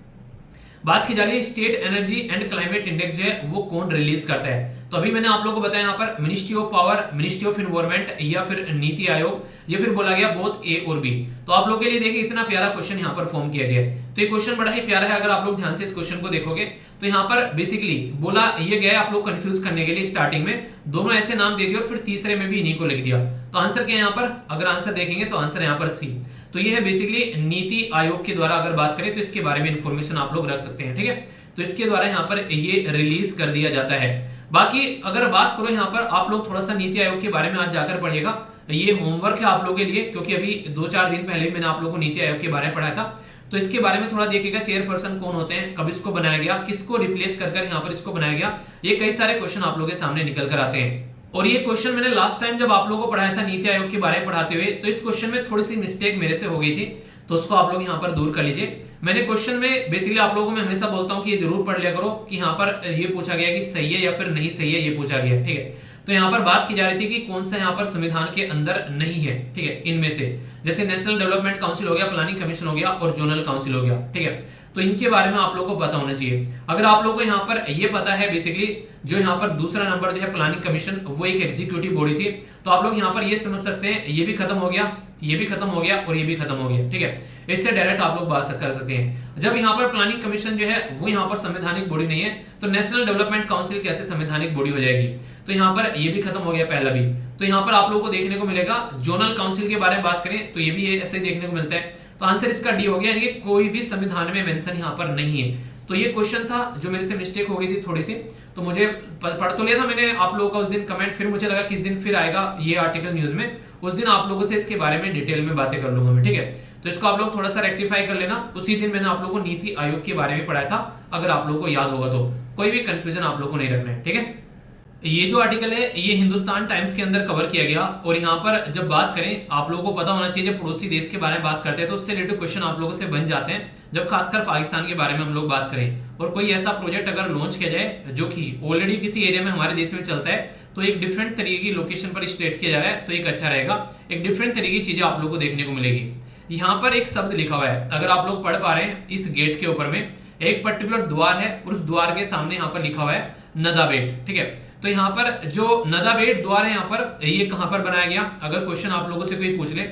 S1: बात की जा रही है state energy and climate index जो है वो कौन रिलीज करता है। तो अभी मैंने आप लोगों को बताया यहाँ पर ministry of power, ministry of environment या फिर नीति आयोग या फिर बोला गया बोथ ए और बी। तो आप लोग के लिए देखिए इतना प्यारा क्वेश्चन यहाँ पर फॉर्म किया गया है। तो ये क्वेश्चन बड़ा ही प्यारा है, अगर आप लोग ध्यान से इस क्वेश्चन को देखोगे तो यहाँ पर बेसिकली बोला ये गया है आप लोग कंफ्यूज करने के लिए, स्टार्टिंग में दोनों ऐसे नाम दे दिए और फिर तीसरे में भी इन्हीं को लिख दिया। तो आंसर क्या है यहाँ पर, अगर आंसर देखेंगे तो आंसर यहाँ पर सी। तो ये है बेसिकली नीति आयोग के द्वारा अगर बात करें तो इसके बारे में इंफॉर्मेशन आप लोग रख सकते हैं, ठीक है। तो इसके द्वारा यहाँ पर ये रिलीज कर दिया जाता है। बाकी अगर बात करो यहाँ पर आप लोग थोड़ा सा नीति आयोग के बारे में आज जाकर पढ़ेगा, ये होमवर्क है आप लोगों के लिए, क्योंकि अभी 2-4 दिन पहले मैंने आप लोगों को नीति आयोग के बारे में पढ़ाया था। तो इसके बारे में थोड़ा देखिएगा, चेयरपर्सन कौन होते हैं, कब इसको बनाया गया, किसको रिप्लेस कर यहाँ पर इसको बनाया गया, ये कई सारे क्वेश्चन आप लोगों के सामने निकल कर आते हैं। और ये क्वेश्चन मैंने लास्ट टाइम जब आप लोगों को पढ़ाया था नीति आयोग के बारे में पढ़ाते हुए, तो इस क्वेश्चन में थोड़ी सी मिस्टेक मेरे से हो गई थी, तो उसको आप लोग यहाँ पर दूर कर लीजिए। मैंने क्वेश्चन में बेसिकली आप लोगों को मैं हमेशा बोलता हूं कि ये जरूर पढ़ लिया करो कि यहाँ पर ये पूछा गया कि सही है या फिर नहीं सही है, ये पूछा गया, ठीक है। तो यहाँ पर बात की जा रही थी कि कौन सा यहाँ पर संविधान के अंदर नहीं है, ठीक है, इनमें से जैसे नेशनल डेवलपमेंट काउंसिल हो गया, प्लानिंग कमीशन हो गया और जोनल काउंसिल हो गया, ठीक है। तो इनके बारे में आप लोगों को पता होना चाहिए। अगर आप लोगों को यहाँ पर ये पता है बेसिकली जो यहाँ पर दूसरा नंबर जो है प्लानिंग कमीशन, वो एक एग्जीक्यूटिव बॉडी थी, तो आप लोग यहाँ पर ये समझ सकते हैं ये भी खत्म हो गया, ये भी खत्म हो गया और ये भी खत्म हो गया, ठीक है। इससे डायरेक्ट आप लोग बात कर सकते हैं। जब यहाँ पर प्लानिंग कमीशन जो है वो यहाँ पर संवैधानिक बॉडी नहीं है, तो नेशनल डेवलपमेंट काउंसिल कैसे संवैधानिक बॉडी हो जाएगी। तो यहाँ पर ये भी खत्म हो गया पहला भी। तो यहाँ पर आप लोगों को देखने को मिलेगा जोनल काउंसिल के बारे में बात करें तो ये भी ऐसे देखने को मिलता है। तो आंसर इसका डी हो गया, यानी कि कोई भी संविधान में मेंशन यहाँ पर नहीं है। तो ये क्वेश्चन था जो मेरे से मिस्टेक हो गई थी थोड़ी सी, तो मुझे पढ़ तो लिया था मैंने आप लोगों का उस दिन कमेंट, फिर मुझे लगा किस दिन फिर आएगा ये आर्टिकल न्यूज में, उस दिन आप लोगों से इसके बारे में डिटेल में बातें कर लूंगा मैं, ठीक है। तो इसको आप लोग थोड़ा सा रेक्टिफाई कर लेना। उसी दिन मैंने आप लोगों को नीति आयोग के बारे में पढ़ाया था, अगर आप लोगों को याद होगा तो कोई भी कंफ्यूजन आप लोगों को नहीं रखना है, ठीक है। ये जो आर्टिकल है ये हिंदुस्तान टाइम्स के अंदर कवर किया गया, और यहाँ पर जब बात करें आप लोगों को पता होना चाहिए जब पड़ोसी देश के बारे में बात करते हैं तो उससे रिलेटेड क्वेश्चन आप लोगों से बन जाते हैं जब खासकर पाकिस्तान के बारे में हम लोग बात करें। और कोई ऐसा प्रोजेक्ट अगर लॉन्च किया जाए जो कि ऑलरेडी किसी एरिया में हमारे देश में चलता है, तो एक डिफरेंट तरीके की लोकेशन पर स्टेट किया जा रहा है, तो एक अच्छा रहेगा, एक डिफरेंट तरीके की चीजें आप लोगों को देखने को मिलेगी। यहाँ पर एक शब्द लिखा हुआ है, अगर आप लोग पढ़ पा रहे हैं, इस गेट के ऊपर में एक पर्टिकुलर द्वार है और उस द्वार के सामने यहाँ पर लिखा हुआ है नदाबेट, ठीक है। तो यहाँ पर जो नदाबेट द्वार है यहाँ पर, ये कहां पर बनाया गया, अगर क्वेश्चन आप लोगों से कोई पूछ ले।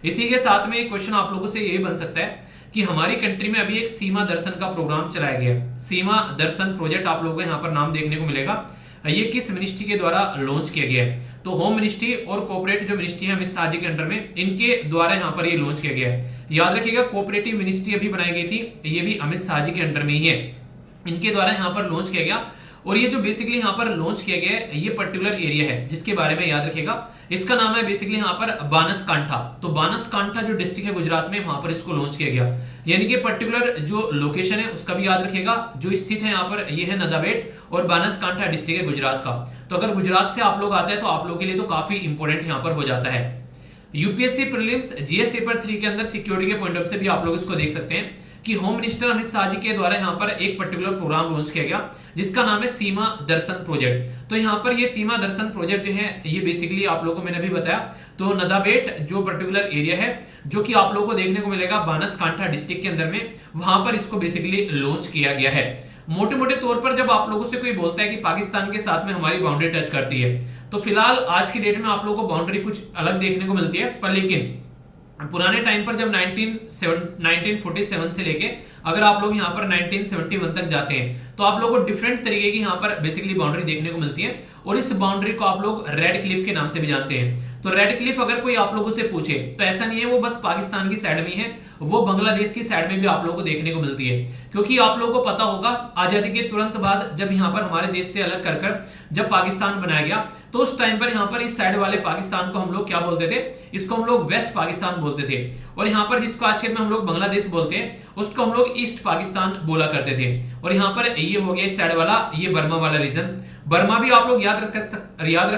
S1: इसी के साथ में एक क्वेश्चन आप लोगों से ये बन सकता है कि हमारी कंट्री में अभी एक सीमा दर्शन का प्रोग्राम चलाया गया, सीमा दर्शन प्रोजेक्ट आप लोगों को यहाँ पर नाम देखने को मिलेगा। ये किस मिनिस्ट्री के द्वारा लॉन्च किया गया है, तो होम मिनिस्ट्री और कोऑपरेटिव जो मिनिस्ट्री है अमित शाह जी के अंडर में, इनके द्वारा यहाँ पर ये लॉन्च किया गया है। याद रखिएगा कोऑपरेटिव मिनिस्ट्री अभी बनाई गई थी, ये भी अमित शाह जी के अंडर में ही है, इनके द्वारा यहाँ पर लॉन्च किया गया। और ये जो बेसिकली यहाँ पर लॉन्च किया गया है ये पर्टिकुलर एरिया है जिसके बारे में याद रखिएगा, इसका नाम है बेसिकली यहाँ पर बानसकांठा। तो बानसकांठा जो डिस्ट्रिक्ट है गुजरात में, वहां पर इसको लॉन्च किया गया, यानी कि पर्टिकुलर जो लोकेशन है उसका भी याद रखिएगा, जो स्थित है यहाँ पर ये है नदाबेट और बानसकांठा डिस्ट्रिक्ट है गुजरात का। तो अगर गुजरात से आप लोग आते हैं तो आप लोगों के लिए तो काफी इंपॉर्टेंट यहाँ पर हो जाता है। यूपीएससी प्रीलिम्स जीएस पेपर 3 के अंदर सिक्योरिटी के पॉइंट ऑफ से भी आप लोग इसको देख सकते हैं कि होम मिनिस्टर अमित शाह जी के द्वारा यहाँ पर एक पर्टिकुलर प्रोग्राम लॉन्च किया गया जिसका नाम है सीमा दर्शन प्रोजेक्ट। तो यहाँ पर ये सीमा दर्शन प्रोजेक्ट जो है ये बेसिकली आप लोगों को मैंने अभी बताया, तो नदाबेट जो पर्टिकुलर एरिया है जो कि आप लोगों को देखने को मिलेगा बानसकांठा डिस्ट्रिक्ट के अंदर में, वहां पर इसको बेसिकली लॉन्च किया गया है। मोटे मोटे तौर पर जब आप लोगों से कोई बोलता है कि पाकिस्तान के साथ में हमारी बाउंड्री टच करती है, तो फिलहाल आज की डेट में आप लोगों को बाउंड्री कुछ अलग देखने को मिलती है, पर लेकिन पुराने टाइम पर जब 1947 से लेके अगर आप लोग यहाँ पर 1971 तक जाते हैं तो आप लोगों को डिफरेंट तरीके की यहाँ पर बेसिकली बाउंड्री देखने को मिलती है, और इस बाउंड्री को आप लोग रेड क्लिफ के नाम से भी जानते हैं। तो रेड क्लिफ अगर कोई आप लोगों से पूछे तो ऐसा नहीं है वो बस पाकिस्तान की साइड में है, वो बांग्लादेश की साइड में भी आप लोगों को देखने को मिलती है, क्योंकि आप लोगों को पता होगा आजादी के तुरंत बाद जब यहाँ पर हमारे देश से अलग कर जब पाकिस्तान बनाया गया तो उस टाइम पर यहाँ पर इस साइड वाले पाकिस्तान को हम लोग क्या बोलते थे, इसको हम लोग वेस्ट पाकिस्तान बोलते थे, और यहाँ पर जिसको आज के में हम लोग बांग्लादेश बोलते हैं उसको हम लोग ईस्ट पाकिस्तान बोला करते थे। और यहाँ पर ये हो गया इस साइड वाला, ये बर्मा वाला रीजन, बर्मा भी आप लोग याद रख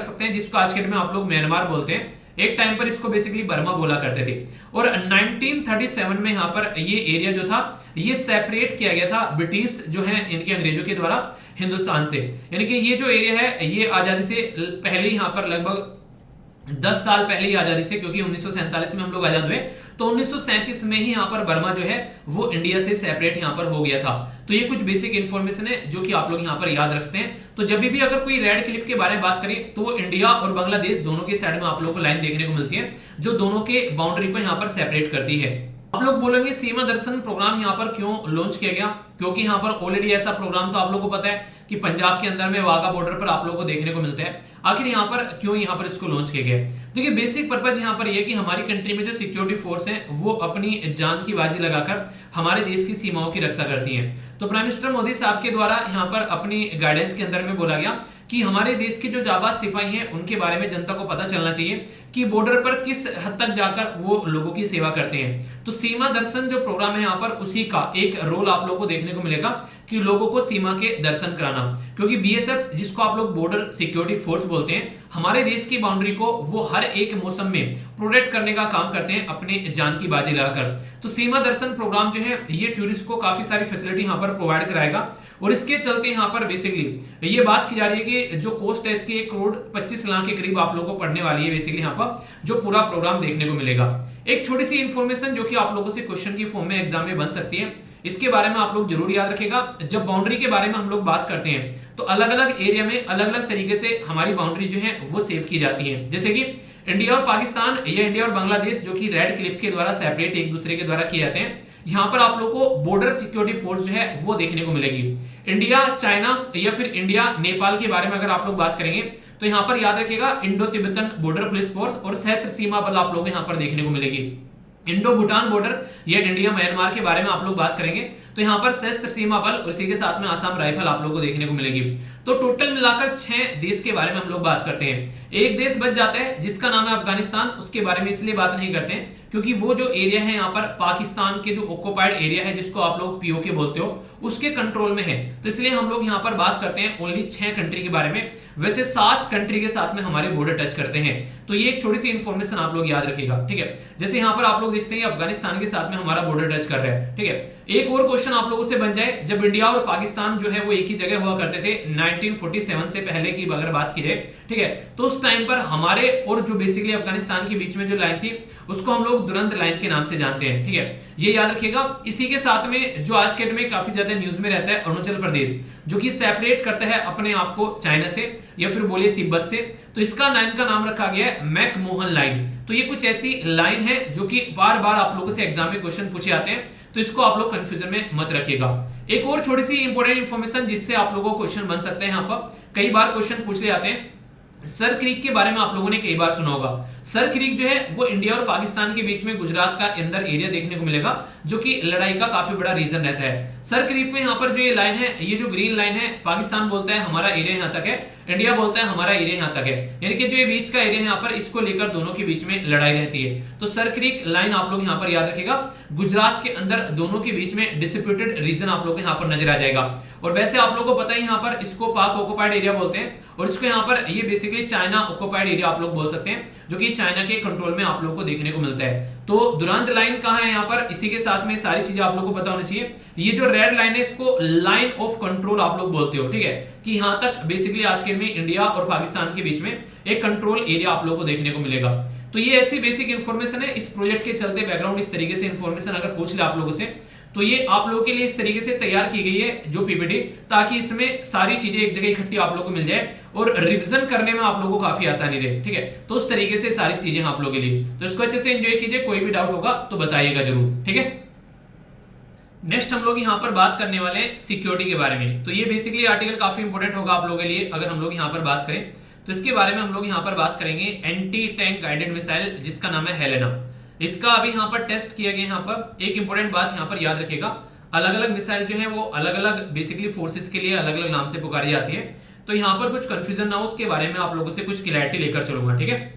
S1: सकते हैं, जिसको आज के में आप लोग म्यांमार बोलते हैं, एक टाइम पर इसको बेसिकली बर्मा बोला करते थे। और 1937 में यहाँ पर ये एरिया जो था ये सेपरेट किया गया था ब्रिटिश जो है इनके अंग्रेजों के द्वारा हिंदुस्तान से, यानी कि ये जो एरिया है ये आजादी से पहले यहाँ पर लगभग 10 साल पहले ही आजादी से, क्योंकि 1947 में हम लोग आजाद हुए, तो 1937 में ही यहाँ पर बर्मा जो है वो इंडिया से सेपरेट यहाँ पर हो गया था। तो ये कुछ बेसिक इंफॉर्मेशन है जो कि आप लोग यहाँ पर याद रखते हैं। तो जब भी अगर कोई रेड क्लिफ के बारे में बात करें तो वो इंडिया और बांग्लादेश दोनों के साइड में आप लोगों को लाइन देखने को मिलती है जो दोनों के बाउंड्री को यहाँ पर सेपरेट करती है। आप लोग बोलेंगे सीमा दर्शन प्रोग्राम यहाँ पर क्यों लॉन्च किया गया, क्योंकि यहाँ पर ऑलरेडी ऐसा प्रोग्राम तो आप लोगों को पता है कि पंजाब के अंदर में वाघा बॉर्डर पर आप लोगों को देखने को मिलता है। आखिर यहाँ पर क्यों यहाँ पर इसको लॉन्च किया गया? देखिए बेसिक पर्पज यहाँ पर यह कि हमारी कंट्री में जो सिक्योरिटी फोर्स है वो अपनी जान की बाजी लगाकर हमारे देश की सीमाओं की रक्षा करती हैं। तो प्राइम मिनिस्टर मोदी साहब के द्वारा यहाँ पर अपनी गाइडेंस के अंदर में बोला गया कि हमारे देश के जो जाबाज सिपाही हैं उनके बारे में जनता को पता चलना चाहिए कि बॉर्डर पर किस हद तक जाकर वो लोगों की सेवा करते हैं। तो सीमा दर्शन जो प्रोग्राम है यहाँ पर उसी का एक रोल आप लोगों को देखने को मिलेगा कि लोगों को सीमा के दर्शन कराना, क्योंकि बीएसएफ जिसको आप लोग बॉर्डर सिक्योरिटी फोर्स बोलते हैं हमारे देश की बाउंड्री को वो हर एक मौसम में प्रोटेक्ट करने का काम करते हैं अपने जान की बाजी लगाकर। तो सीमा दर्शन प्रोग्राम जो है ये टूरिस्ट को काफी सारी फैसिलिटी यहाँ पर प्रोवाइड कराएगा और इसके चलते यहाँ पर बेसिकली ये बात की जा रही है कि जो कॉस्ट है इसकी 1,25,00,000 के करीब आप लोगों को पड़ने वाली है बेसिकली यहाँ पर जो पूरा प्रोग्राम देखने को मिलेगा। एक छोटी सी इंफॉर्मेशन जो कि आप लोगों से क्वेश्चन की फॉर्म में एग्जाम में बन सकती है, इसके बारे में आप लोग जरूर याद रखेगा। जब बाउंड्री के बारे में हम लोग बात करते हैं तो अलग अलग एरिया में अलग अलग तरीके से हमारी बाउंड्री जो है वो सेव की जाती है। जैसे कि इंडिया और पाकिस्तान या इंडिया और बांग्लादेश जो कि रेड क्लिप के द्वारा सेपरेट एक दूसरे के द्वारा किए जाते हैं, यहाँ पर आप लोगों को बॉर्डर सिक्योरिटी फोर्स जो है वो देखने को मिलेगी। इंडिया चाइना या फिर इंडिया नेपाल के बारे में अगर आप लोग बात करेंगे तो यहाँ पर याद रखिएगा Indo Tibetan border police force और सशस्त्र सीमा बल आप लोग यहाँ पर देखने को मिलेगी। इंडो भूटान बॉर्डर या इंडिया म्यांमार के बारे में आप लोग बात करेंगे तो यहाँ पर सशस्त्र सीमा बल और इसी के साथ में आसाम राइफल आप लोगों को देखने को मिलेगी। तो टोटल मिलाकर 6 देश के बारे में हम लोग बात करते हैं। एक देश बच जाता है जिसका नाम है अफगानिस्तान, उसके बारे में इसलिए बात नहीं करते हैं क्योंकि वो जो एरिया है यहाँ पर पाकिस्तान के जो ऑक्युपाइड एरिया है जिसको आप लोग पीओके बोलते हो उसके कंट्रोल में है, तो इसलिए हम लोग यहाँ पर बात करते हैं ओनली 6 कंट्री के बारे में। वैसे 7 कंट्री के साथ में हमारे बॉर्डर टच करते हैं, तो ये एक छोटी सी इंफॉर्मेशन आप लोग याद रखिएगा, ठीक है। जैसे यहाँ पर आप लोग देखते हैं अफगानिस्तान के साथ में हमारा बॉर्डर टच कर रहा है, ठीक है। एक और क्वेश्चन आप लोगों से बन जाए, जब इंडिया और पाकिस्तान जो है वो एक ही जगह हुआ करते थे 1947 से पहले की अगर बात की जाए, ठीक है, तो उस टाइम पर हमारे और जो बेसिकली अफगानिस्तान के बीच में जो लाइन थी उसको हम लोग दुरंत लाइन के नाम से जानते हैं, ठीक है, ये याद रखिएगा। इसी के साथ में जो आज के डेट में काफी ज्यादा न्यूज में रहता है अरुणाचल प्रदेश, जो कि सेपरेट करता है अपने आप को चाइना से या फिर बोलिए तिब्बत से, तो इसका लाइन का नाम रखा गया है मैकमोहन लाइन। तो ये कुछ ऐसी लाइन है जो कि बार बार आप लोगों से एग्जाम में क्वेश्चन पूछे जाते हैं, तो इसको आप लोग कंफ्यूजन में मत रखिएगा। एक और छोटी सी इंपॉर्टेंट इंफॉर्मेशन जिससे आप लोगों को क्वेश्चन बन सकते हैं, यहाँ पर कई बार क्वेश्चन पूछ ले जाते हैं। सर क्रीक के बारे में आप लोगों ने कई बार सुना होगा। सर क्रीक जो है वो इंडिया और पाकिस्तान के बीच में गुजरात का अंदर एरिया देखने को मिलेगा जो कि लड़ाई का काफी बड़ा रीजन रहता है। सर क्रीक में यहाँ पर जो ये लाइन है, ये जो ग्रीन लाइन है, पाकिस्तान बोलता है हमारा एरिया यहाँ तक है, इंडिया बोलता है हमारा एरिया यहाँ तक है, यानी कि जो ये बीच का एरिया है यहाँ पर इसको लेकर दोनों के बीच में लड़ाई रहती है। तो सर क्रीक लाइन आप लोग यहाँ पर याद रखिएगा, गुजरात के अंदर दोनों के बीच में डिस्प्यूटेड रीजन आप लोग को यहाँ पर नजर आ जाएगा। और वैसे आप लोगों को पता है यहाँ पर इसको पाक ऑक्युपाइड एरिया बोलते हैं और इसको यहाँ पर ये बेसिकली चाइना ऑक्युपाइड एरिया आप लोग बोल सकते हैं, जो कि चाइना के कंट्रोल में आप लोगों को देखने को मिलता है। तो दुरांत लाइन कहाँ है यहाँ पर, इसी के साथ में सारी चीजें आप लोगों को पता होनी चाहिए। ये जो रेड लाइन है इसको लाइन ऑफ कंट्रोल आप लोग बोलते हो, ठीक है, कि यहाँ तक बेसिकली आज के में इंडिया और पाकिस्तान के बीच में एक कंट्रोल एरिया आप लोगों को देखने को मिलेगा। तो ये ऐसी बेसिक इन्फॉर्मेशन है। इस प्रोजेक्ट के चलते बैकग्राउंड इस तरीके से इन्फॉर्मेशन अगर पूछ ले आप लोगों से, तो ये आप लोगों के लिए इस तरीके से तैयार की गई है जो पीपीटी, ताकि इसमें सारी चीजें एक जगह इकट्ठी आप लोगों को मिल जाए और रिवीजन करने में आप लोगों को काफी आसानी रहे, ठीक है। तो उस तरीके से सारी चीजें आप लोगों के लिए, तो इसको अच्छे से एंजॉय कीजिए। कोई भी डाउट होगा तो बताइएगा जरूर, ठीक है। नेक्स्ट हम लोग यहाँ पर बात करने वाले हैं सिक्योरिटी के बारे में। तो ये बेसिकली आर्टिकल काफी इंपोर्टेंट होगा आप लोगों के लिए। अगर हम लोग यहाँ पर बात करें तो इसके बारे में हम लोग यहाँ पर बात करेंगे एंटी टैंक गाइडेड मिसाइल जिसका नाम है हेलेना। इसका अभी यहाँ पर टेस्ट किया गया। यहाँ पर एक इंपॉर्टेंट बात यहाँ पर याद रखिएगा, अलग अलग मिसाइल जो है वो अलग अलग बेसिकली फोर्सेस के लिए अलग अलग नाम से पुकारी जाती है। तो यहाँ पर कुछ कंफ्यूजन ना हो उसके बारे में आप लोगों से कुछ क्लैरिटी लेकर चलूंगा, ठीक है।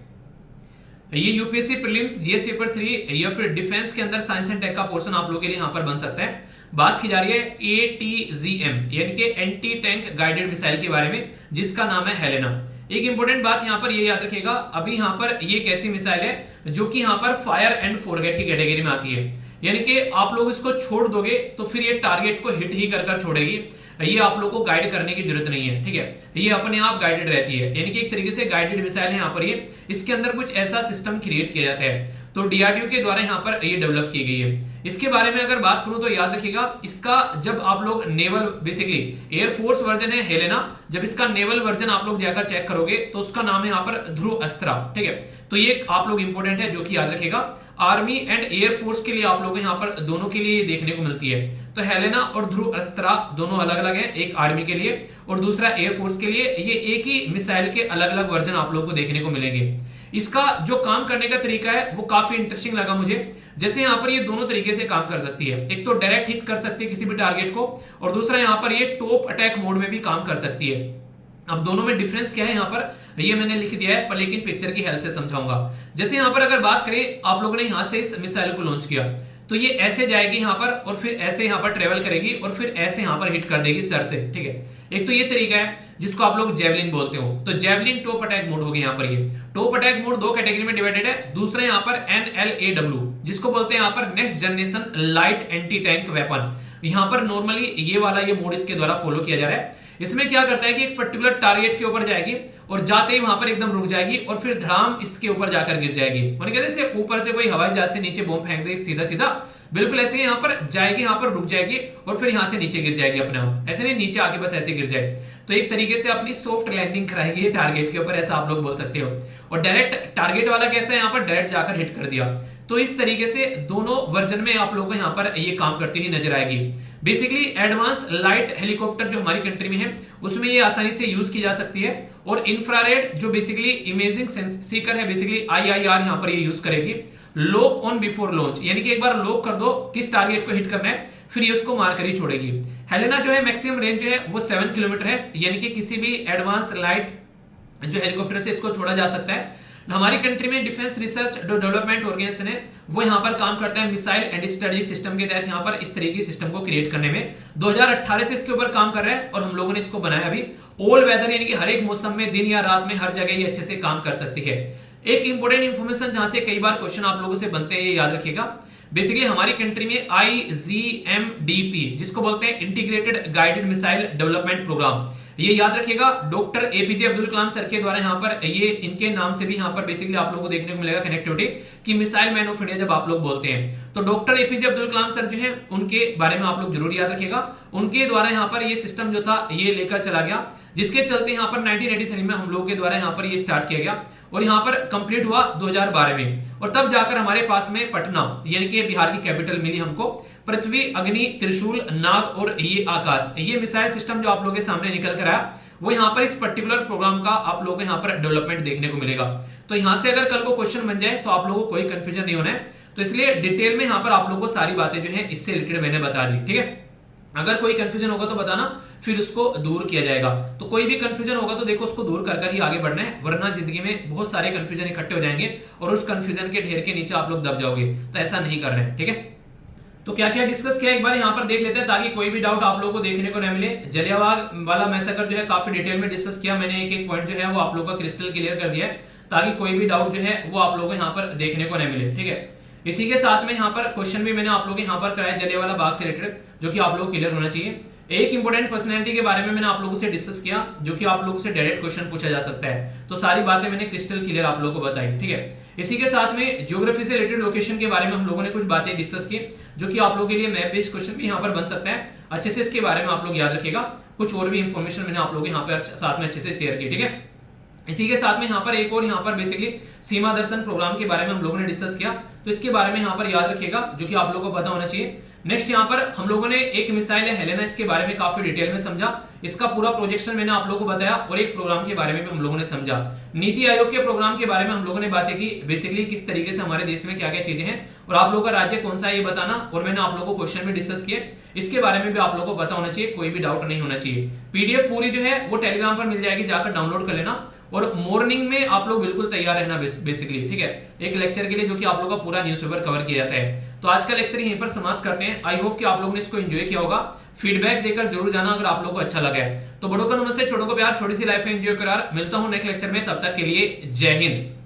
S1: ये यूपीएससी प्रीलिम्स जीएस पेपर 3 या फिर डिफेंस के अंदर साइंस एंड टेक का पोर्शन आप लोगों के लिए यहाँ पर बन सकता है। बात की जा रही है एटीजीएम यानी कि एंटी टैंक गाइडेड मिसाइल के बारे में जिसका नाम है हेलेना। एक इंपॉर्टेंट बात यहाँ पर ये याद रखिएगा, अभी यहाँ पर ये एक ऐसी मिसाइल है जो कि यहाँ पर फायर एंड फॉरगेट की कैटेगरी में आती है, यानी कि आप लोग इसको छोड़ दोगे तो फिर ये टारगेट को हिट ही कर छोड़ेगी। ये आप लोग को गाइड करने की जरूरत नहीं है, ठीक है, ये अपने आप गाइडेड रहती है, यानी कि एक तरीके से गाइडेड मिसाइल है यहाँ पर ये। इसके अंदर कुछ ऐसा सिस्टम क्रिएट किया जाता है, तो डीआरडीओ के द्वारा यहाँ पर ये डेवलप की गई है। इसके बारे में अगर बात करूं तो याद रखिएगा, इसका जब आप लोग नेवल बेसिकली एयरफोर्स वर्जन है हेलेना, जब इसका नेवल वर्जन आप लोग जाकर चेक करोगे तो उसका नाम है यहाँ पर ध्रुव अस्त्रा, ठीक है। तो ये आप लोग इंपॉर्टेंट है जो कि याद रखिएगा। आर्मी एंड एयरफोर्स के लिए आप लोग यहाँ पर दोनों के लिए देखने को मिलती है। तो हेलेना और ध्रुव अस्त्रा दोनों अलग अलग है, एक आर्मी के लिए और दूसरा एयरफोर्स के लिए। ये एक ही मिसाइल के अलग अलग वर्जन आप लोग को देखने को मिलेंगे। इसका जो काम करने का तरीका है वो काफी इंटरेस्टिंग लगा मुझे। जैसे यहाँ पर ये दोनों तरीके से काम कर सकती है, एक तो डायरेक्ट हिट कर सकती है किसी भी टारगेट को, और दूसरा यहाँ पर ये टॉप अटैक मोड में भी काम कर सकती है। अब दोनों में डिफरेंस क्या है यहाँ पर ये मैंने लिख दिया है, पर लेकिन पिक्चर की हेल्प से समझाऊंगा। जैसे यहाँ पर अगर बात करें, आप लोगों ने यहाँ से इस मिसाइल को लॉन्च किया तो ये ऐसे जाएगी यहाँ पर और फिर ऐसे यहाँ पर ट्रेवल करेगी और फिर ऐसे यहाँ पर हिट कर देगी सर से, ठीक है। एक तो ये तरीका है जिसको आप लोग जेवलिन बोलते हो, तो जेवलिन टॉप अटैक मोड हो गया। यहाँ पर ये टॉप अटैक मोड दो कैटेगरी में डिवाइडेड है। दूसरा यहाँ पर NLAW जिसको बोलते हैं यहाँ पर next generation light anti tank weapon. यहाँ पर नॉर्मली ये वाला ये मोड इसके द्वारा फॉलो किया जा रहा है। इसमें क्या करता है कि एक पर्टिकुलर टारगेट के ऊपर जाएगी और जाते ही वहां पर एकदम रुक जाएगी और फिर धड़ाम इसके ऊपर जाकर गिर जाएगी। माने कहते हैं ऊपर से कोई हवाई जहाज से नीचे बॉम्ब फेंक दे सीधा सीधा, बिल्कुल ऐसे ही यहाँ पर जाएगी, यहाँ पर रुक जाएगी और फिर यहाँ से नीचे गिर जाएगी अपने आप, ऐसे नहीं नीचे आके बस ऐसे गिर जाए। तो एक तरीके से अपनी सॉफ्ट लैंडिंग कराएगी टारगेट के ऊपर, ऐसा आप लोग बोल सकते हो। और डायरेक्ट टारगेट वाला कैसा है, यहाँ पर डायरेक्ट जाकर हिट कर दिया। तो इस तरीके से दोनों वर्जन में आप लोगों को यहाँ पर ये काम करती हुई नजर आएगी। बेसिकली एडवांस लाइट हेलीकॉप्टर जो हमारी कंट्री में है उसमें ये आसानी से यूज की जा सकती है, और इंफ्रारेड जो बेसिकली इमेजिंग सीकर है, बेसिकली IIR यहाँ पर ये यूज करेगी। लॉक ऑन बिफोर लॉन्च, यानी कि एक बार लॉक कर दो किस टारगेट को हिट करना है, फिर ये उसको मार कर ही छोड़ेगी। हेलेना जो है मैक्सिमम रेंज जो है वो 7 किलोमीटर है, यानी कि किसी भी एडवांस लाइट जो हेलीकॉप्टर से इसको छोड़ा जा सकता है। हमारी कंट्री में डिफेंस रिसर्च डेवलपमेंट ऑर्गेनाइजेशन है वो यहाँ पर काम करता है मिसाइल एंड स्ट्रेटेजिक सिस्टम के तहत, यहाँ पर इस तरीके के सिस्टम को क्रिएट करने में 2018 से इसके ऊपर काम कर रहा है और हम लोगों ने इसको बनाया अभी। ऑल वेदर यानी कि हर एक मौसम में, दिन या रात में, हर जगह ये अच्छे से काम कर सकती है। एक इंपॉर्टेंट इंफॉर्मेशन जहां से कई बार क्वेश्चन आप लोगों से बनते हैं, ये याद रखिएगा। बेसिकली हमारी कंट्री में IGMDP जिसको बोलते हैं integrated guided missile development program, ये याद रखिएगा doctor APJ Abdul Kalam sir के द्वारा यहाँ पर ये इनके नाम से भी यहाँ पर बेसिकली आप लोगों को देखने को मिलेगा कनेक्टिविटी कि मिसाइल मैन ऑफ इंडिया जब आप लोग बोलते हैं तो doctor APJ Abdul Kalam sir जो है उनके बारे में आप लोग जरूर याद रखिएगा। उनके द्वारा यहाँ पर ये सिस्टम जो था ये लेकर चला गया, जिसके चलते यहाँ पर 1983 में हम लोग के द्वारा यहाँ पर ये स्टार्ट किया गया और यहाँ पर कंप्लीट हुआ 2012 में, और तब जाकर हमारे पास में पटना यानी कि बिहार की कैपिटल मिली हमको। पृथ्वी, अग्नि, त्रिशूल, नाग और ये आकाश, ये मिसाइल सिस्टम जो आप लोगों के सामने निकल कर आया वो यहाँ पर इस पर्टिकुलर प्रोग्राम का आप लोगों को यहाँ पर डेवलपमेंट देखने को मिलेगा। तो यहाँ से अगर कल को क्वेश्चन बन जाए तो आप लोगों को कोई कंफ्यूजन नहीं होना है, तो इसलिए डिटेल में यहाँ पर आप लोगों को सारी बातें जो है इससे रिलेटेड मैंने बता दी, ठीक है। अगर कोई कंफ्यूजन होगा तो बताना, फिर उसको दूर किया जाएगा। तो कोई भी कंफ्यूजन होगा तो देखो उसको दूर कर ही आगे बढ़ना है, वरना जिंदगी में बहुत सारे कंफ्यूजन इकट्ठे हो जाएंगे और उस कंफ्यूजन के ढेर के नीचे आप लोग दब जाओगे, तो ऐसा नहीं करना है, ठीक है। तो क्या क्या डिस्कस किया एक बार यहाँ पर देख लेते हैं ताकि कोई भी डाउट आप लोगों को देखने को न मिले। जलियांवाला वाला मैसेकर जो है काफी डिटेल में डिस्कस किया मैंने, एक एक पॉइंट जो है वो आप लोगों का क्रिस्टल क्लियर कर दिया है ताकि कोई भी डाउट जो है वो आप लोगों को यहाँ पर देखने को न मिले, ठीक है। इसी के साथ में यहाँ पर क्वेश्चन भी मैंने आप लोगों को यहाँ पर कराया जलियांवाला बाग से रिलेटेड, जो कि आप लोगों को क्लियर होना चाहिए। एक इंपॉर्टेंट पर्सनैलिटी के बारे में मैंने आप लोगों से डिस्कस किया जो कि आप लोगों से डायरेक्ट क्वेश्चन पूछा जा सकता है, तो सारी बातें मैंने क्रिस्टल क्लियर आप लोगों को बताई, ठीक है। इसी के साथ में ज्योग्राफी से रिलेटेड लोकेशन के बारे में हम लोगों ने कुछ बातें डिस्कस की जो कि आप लोगों के लिए मैप बेस्ड क्वेश्चन भी यहाँ पर बन सकता है, अच्छे से इसके बारे में आप लोग याद रखिएगा। कुछ और भी इंफॉर्मेशन मैंने आप लोगों को यहाँ पर साथ में अच्छे से शेयर की, ठीक है। इसी के साथ में यहाँ पर एक और यहाँ पर बेसिकली सीमा दर्शन प्रोग्राम के बारे में हम लोगों ने डिस्कस किया, तो इसके बारे में यहाँ पर याद रखिएगा जो कि आप लोगों को पता होना चाहिए। नेक्स्ट यहाँ पर हम लोगों ने एक मिसाइल है हेलेना, इसके बारे में काफी डिटेल में समझा, इसका पूरा प्रोजेक्शन मैंने आप लोगों को बताया और एक प्रोग्राम के बारे में भी हम लोगों ने समझा। नीति आयोग के प्रोग्राम के बारे में हम लोगों ने बातें की, बेसिकली किस तरीके से हमारे देश में क्या क्या चीजें हैं और आप लोगों का राज्य कौन सा है ये बताना, और मैंने आप लोगों को क्वेश्चन भी डिस्कस किए, इसके बारे में भी आप लोगों को पता होना चाहिए, कोई भी डाउट नहीं होना चाहिए। पीडीएफ पूरी जो है वो टेलीग्राम पर मिल जाएगी, जाकर डाउनलोड कर लेना और मॉर्निंग में आप लोग बिल्कुल तैयार रहना बेसिकली, ठीक है, एक लेक्चर के लिए जो कि आप लोगों का पूरा न्यूज़पेपर कवर किया जाता है। तो आज का लेक्चर यहीं पर समाप्त करते हैं। आई होप कि आप लोगों ने इसको एंजॉय किया होगा, फीडबैक देकर जरूर जाना अगर आप लोगों को अच्छा लगा है। तो बड़ों को नमस्ते, छोटों को प्यार, छोटी सी लाइफ में एंजॉय करो यार। मिलता हूं नेक्स्ट लेक्चर में, तब तक के लिए जय हिंद।